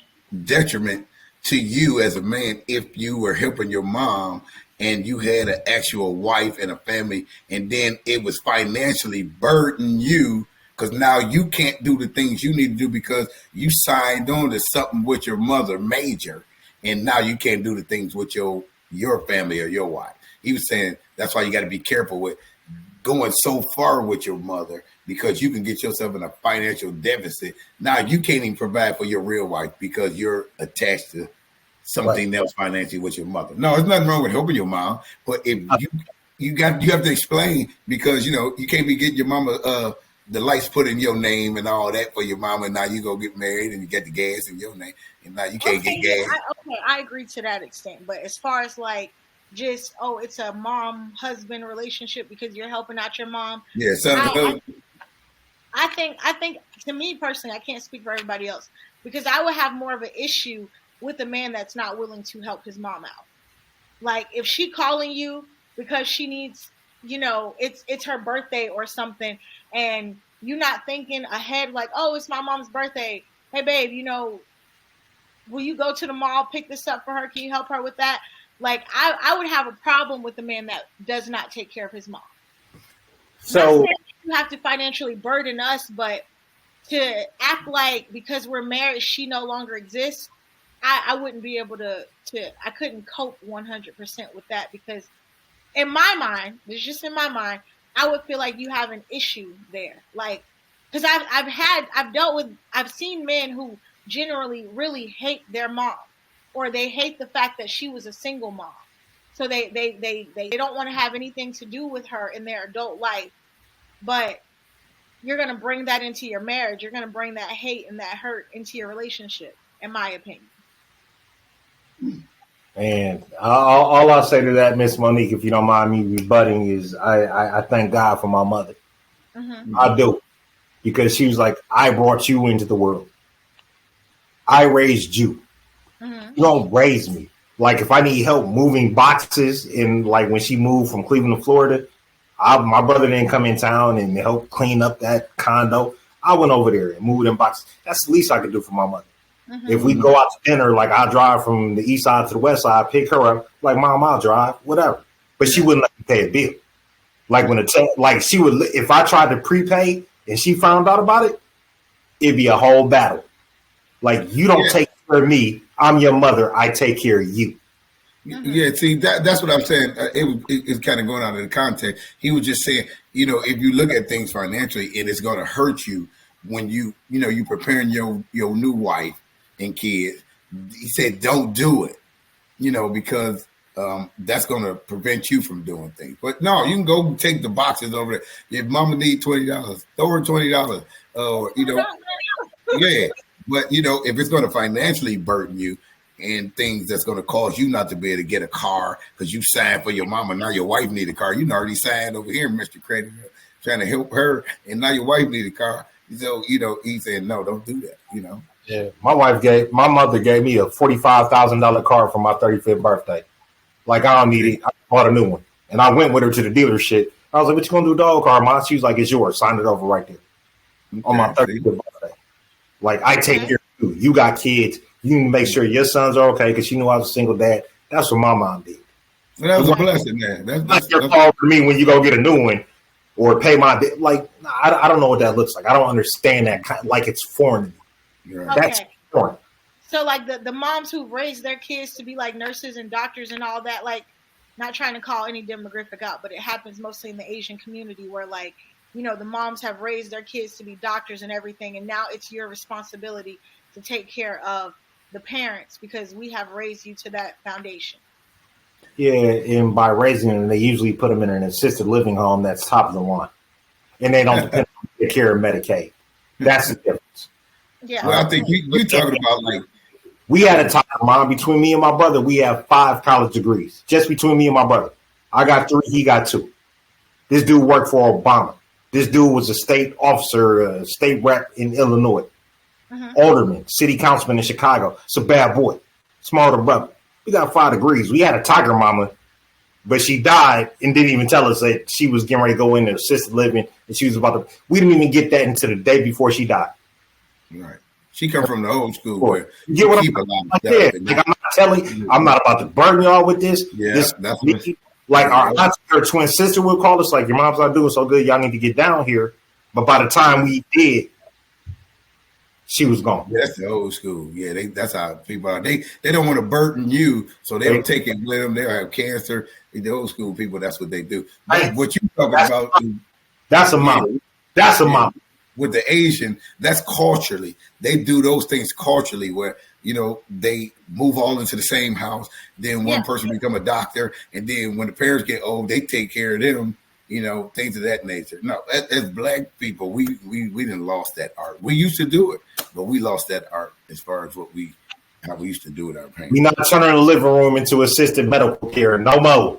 detriment to you as a man if you were helping your mom and you had an actual wife and a family, and then it was financially burden you because now you can't do the things you need to do because you signed on to something with your mother major, and now you can't do the things with your family or your wife. He was saying that's why you got to be careful with going so far with your mother because you can get yourself in a financial deficit. Now you can't even provide for your real wife because you're attached to something else financially with your mother. No, there's nothing wrong with helping your mom, but if you have to explain because you can't be getting your mama the lights put in your name and all that for your mama. And now you go get married and you get the gas in your name, and now you can't get gas. I agree to that extent, but as far as like just it's a mom-husband relationship because you're helping out your mom. Yeah, I think to me personally, I can't speak for everybody else because I would have more of an issue with a man that's not willing to help his mom out. Like if she calling you because she needs, it's her birthday or something, and you're not thinking ahead like, oh, it's my mom's birthday. Hey babe, will you go to the mall, pick this up for her? Can you help her with that? Like I would have a problem with a man that does not take care of his mom. So you have to financially burden us, but to act like because we're married, she no longer exists. I wouldn't be able to I couldn't cope 100% with that because in my mind, it's just in my mind, I would feel like you have an issue there. Like, because I've seen men who generally really hate their mom or they hate the fact that she was a single mom. So they don't want to have anything to do with her in their adult life. But you're going to bring that into your marriage. You're going to bring that hate and that hurt into your relationship, in my opinion. And all I'll say to that, Miss Monique, if you don't mind me rebutting, is I thank God for my mother. Mm-hmm. I do. Because she was like, I brought you into the world. I raised you. Mm-hmm. You don't raise me. Like if I need help moving boxes and like when she moved from Cleveland to Florida, my brother didn't come in town and help clean up that condo. I went over there and moved them boxes. That's the least I could do for my mother. If we go out to dinner, like I drive from the east side to the west side, pick her up, like Mom, I'll drive, whatever. But she wouldn't let me pay a bill. Like when like she would, if I tried to prepay and she found out about it, it'd be a whole battle. Like you don't take care of me, I'm your mother, I take care of you. Yeah, see that's what I'm saying. It's kind of going out of the context. He was just saying, if you look at things financially, and it's going to hurt you when you preparing your new wife and kids. He said, don't do it, because that's going to prevent you from doing things. But no, you can go take the boxes over there. If Mama need $20, throw her $20, or yeah. But if it's going to financially burden you, and things that's going to cause you not to be able to get a car because you signed for your mama. Now your wife need a car. You already signed over here, Mr. Credit, trying to help her, and now your wife need a car. So he said, no, don't do that. Yeah, my mother gave me a $45,000 car for my 35th birthday. Like I don't need it. I bought a new one, and I went with her to the dealership. I was like, "What you gonna do, dog car, Mom?" She was like, "It's yours. Sign it over right there on my 35th birthday." Like I take care of you. You got kids. You need to make sure your sons are okay because she knew I was a single dad. That's what my mom did. Well, that was a blessing, man. That's your call for me when you go get a new one or pay my bill. Like, I don't know what that looks like. I don't understand that. Like it's foreign. Okay. That's foreign. So, like the moms who raise their kids to be like nurses and doctors and all that, like, not trying to call any demographic out, but it happens mostly in the Asian community where, like, the moms have raised their kids to be doctors and everything, and now it's your responsibility to take care of the parents because we have raised you to that foundation. Yeah, and by raising them, they usually put them in an assisted living home that's top of the line, and they don't depend on the care of Medicaid. That's the difference. Yeah, well, I think you talking about like we had a time, Mom, between me and my brother. We have 5 college degrees just between me and my brother. I got 3, he got 2. This dude worked for Obama. This dude was a state officer, state rep in Illinois. Alderman, city councilman in Chicago. It's a bad boy. Smaller brother. We got 5 degrees. We had a tiger mama, but she died and didn't even tell us that she was getting ready to go into assisted living and she was about to. We didn't even get that until the day before she died. Right. She come from the old school where you get what I'm not telling you. I'm not about to burden y'all with this. Yeah, this that's like our twin sister would call us like, your mom's not doing so good. Y'all need to get down here. But by the time we did, she was gone. Yeah, that's the old school. Yeah, that's how people are. They don't want to burden you, so they'll take it with them. They'll have cancer. The old school people, that's what they do. But what you talking about? That's a mom. That's a mom. With the Asian, that's culturally. They do those things culturally where, they move all into the same house. Then one person become a doctor. And then when the parents get old, they take care of them. Things of that nature. No, as Black people, we didn't lost that art. We used to do it, but we lost that art as far as how we used to do it. Our parents. We're not turning the living room into assisted medical care. No more.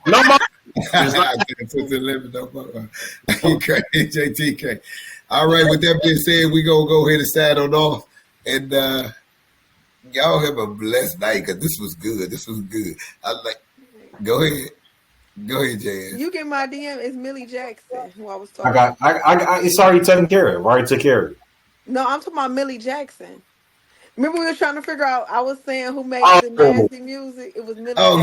No more. Okay, JTK. All right, with that being said, we gonna go ahead and saddle off, and y'all have a blessed night because this was good. Go ahead, Jan. You get my DM. It's Millie Jackson who I was talking. It's already taken care of. Already took care of it. No, I'm talking about Millie Jackson. Remember we were trying to figure out. I was saying who made the nasty music. It was Millie. Oh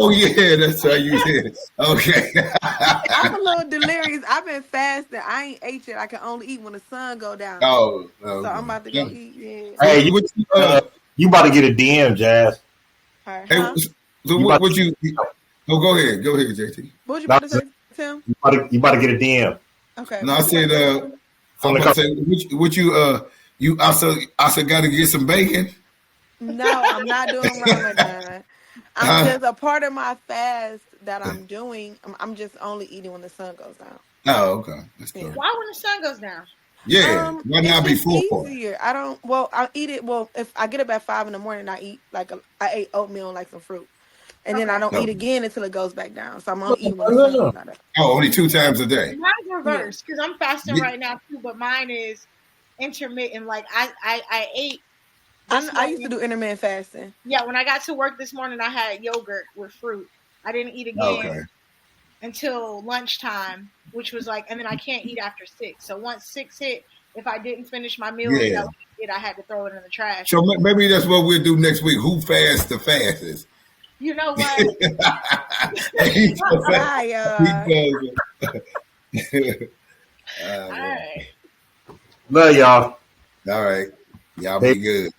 yeah, that's how you did it. Okay. I'm a little delirious. I've been fasting. I ain't ate yet. I can only eat when the sun go down. So I'm about to go eat. Yeah. Hey, you about to get a DM, Jazz? Right. Hey, so what you? Oh, go ahead, JT. What you about to say, Tim? You about to get a DM. Okay. No, I said what you also got to get some bacon. No, I'm not doing Ramadan. I'm just a part of my fast that I'm doing. I'm just only eating when the sun goes down. Oh, okay. That's good. Why when the sun goes down? Yeah, why not before? Easier. I eat it. Well, if I get up at 5 a.m, I eat I ate oatmeal and like some fruit. And then I don't eat again until it goes back down. So I'm only eating when the sun goes down. Oh, only 2 times a day. Mine's reversed because I'm fasting right now too, but mine is intermittent. Like I ate. I used to do intermittent fasting. Yeah, when I got to work this morning, I had yogurt with fruit. I didn't eat again until lunchtime, which was and then I can't eat after 6. So once 6 hit, if I didn't finish my meal, and Yeah. that was it, I had to throw it in the trash. So maybe that's what we'll do next week. Who fasts the fastest? You know what? He's so fast. Fire. All right. Love y'all. All right. Y'all be good.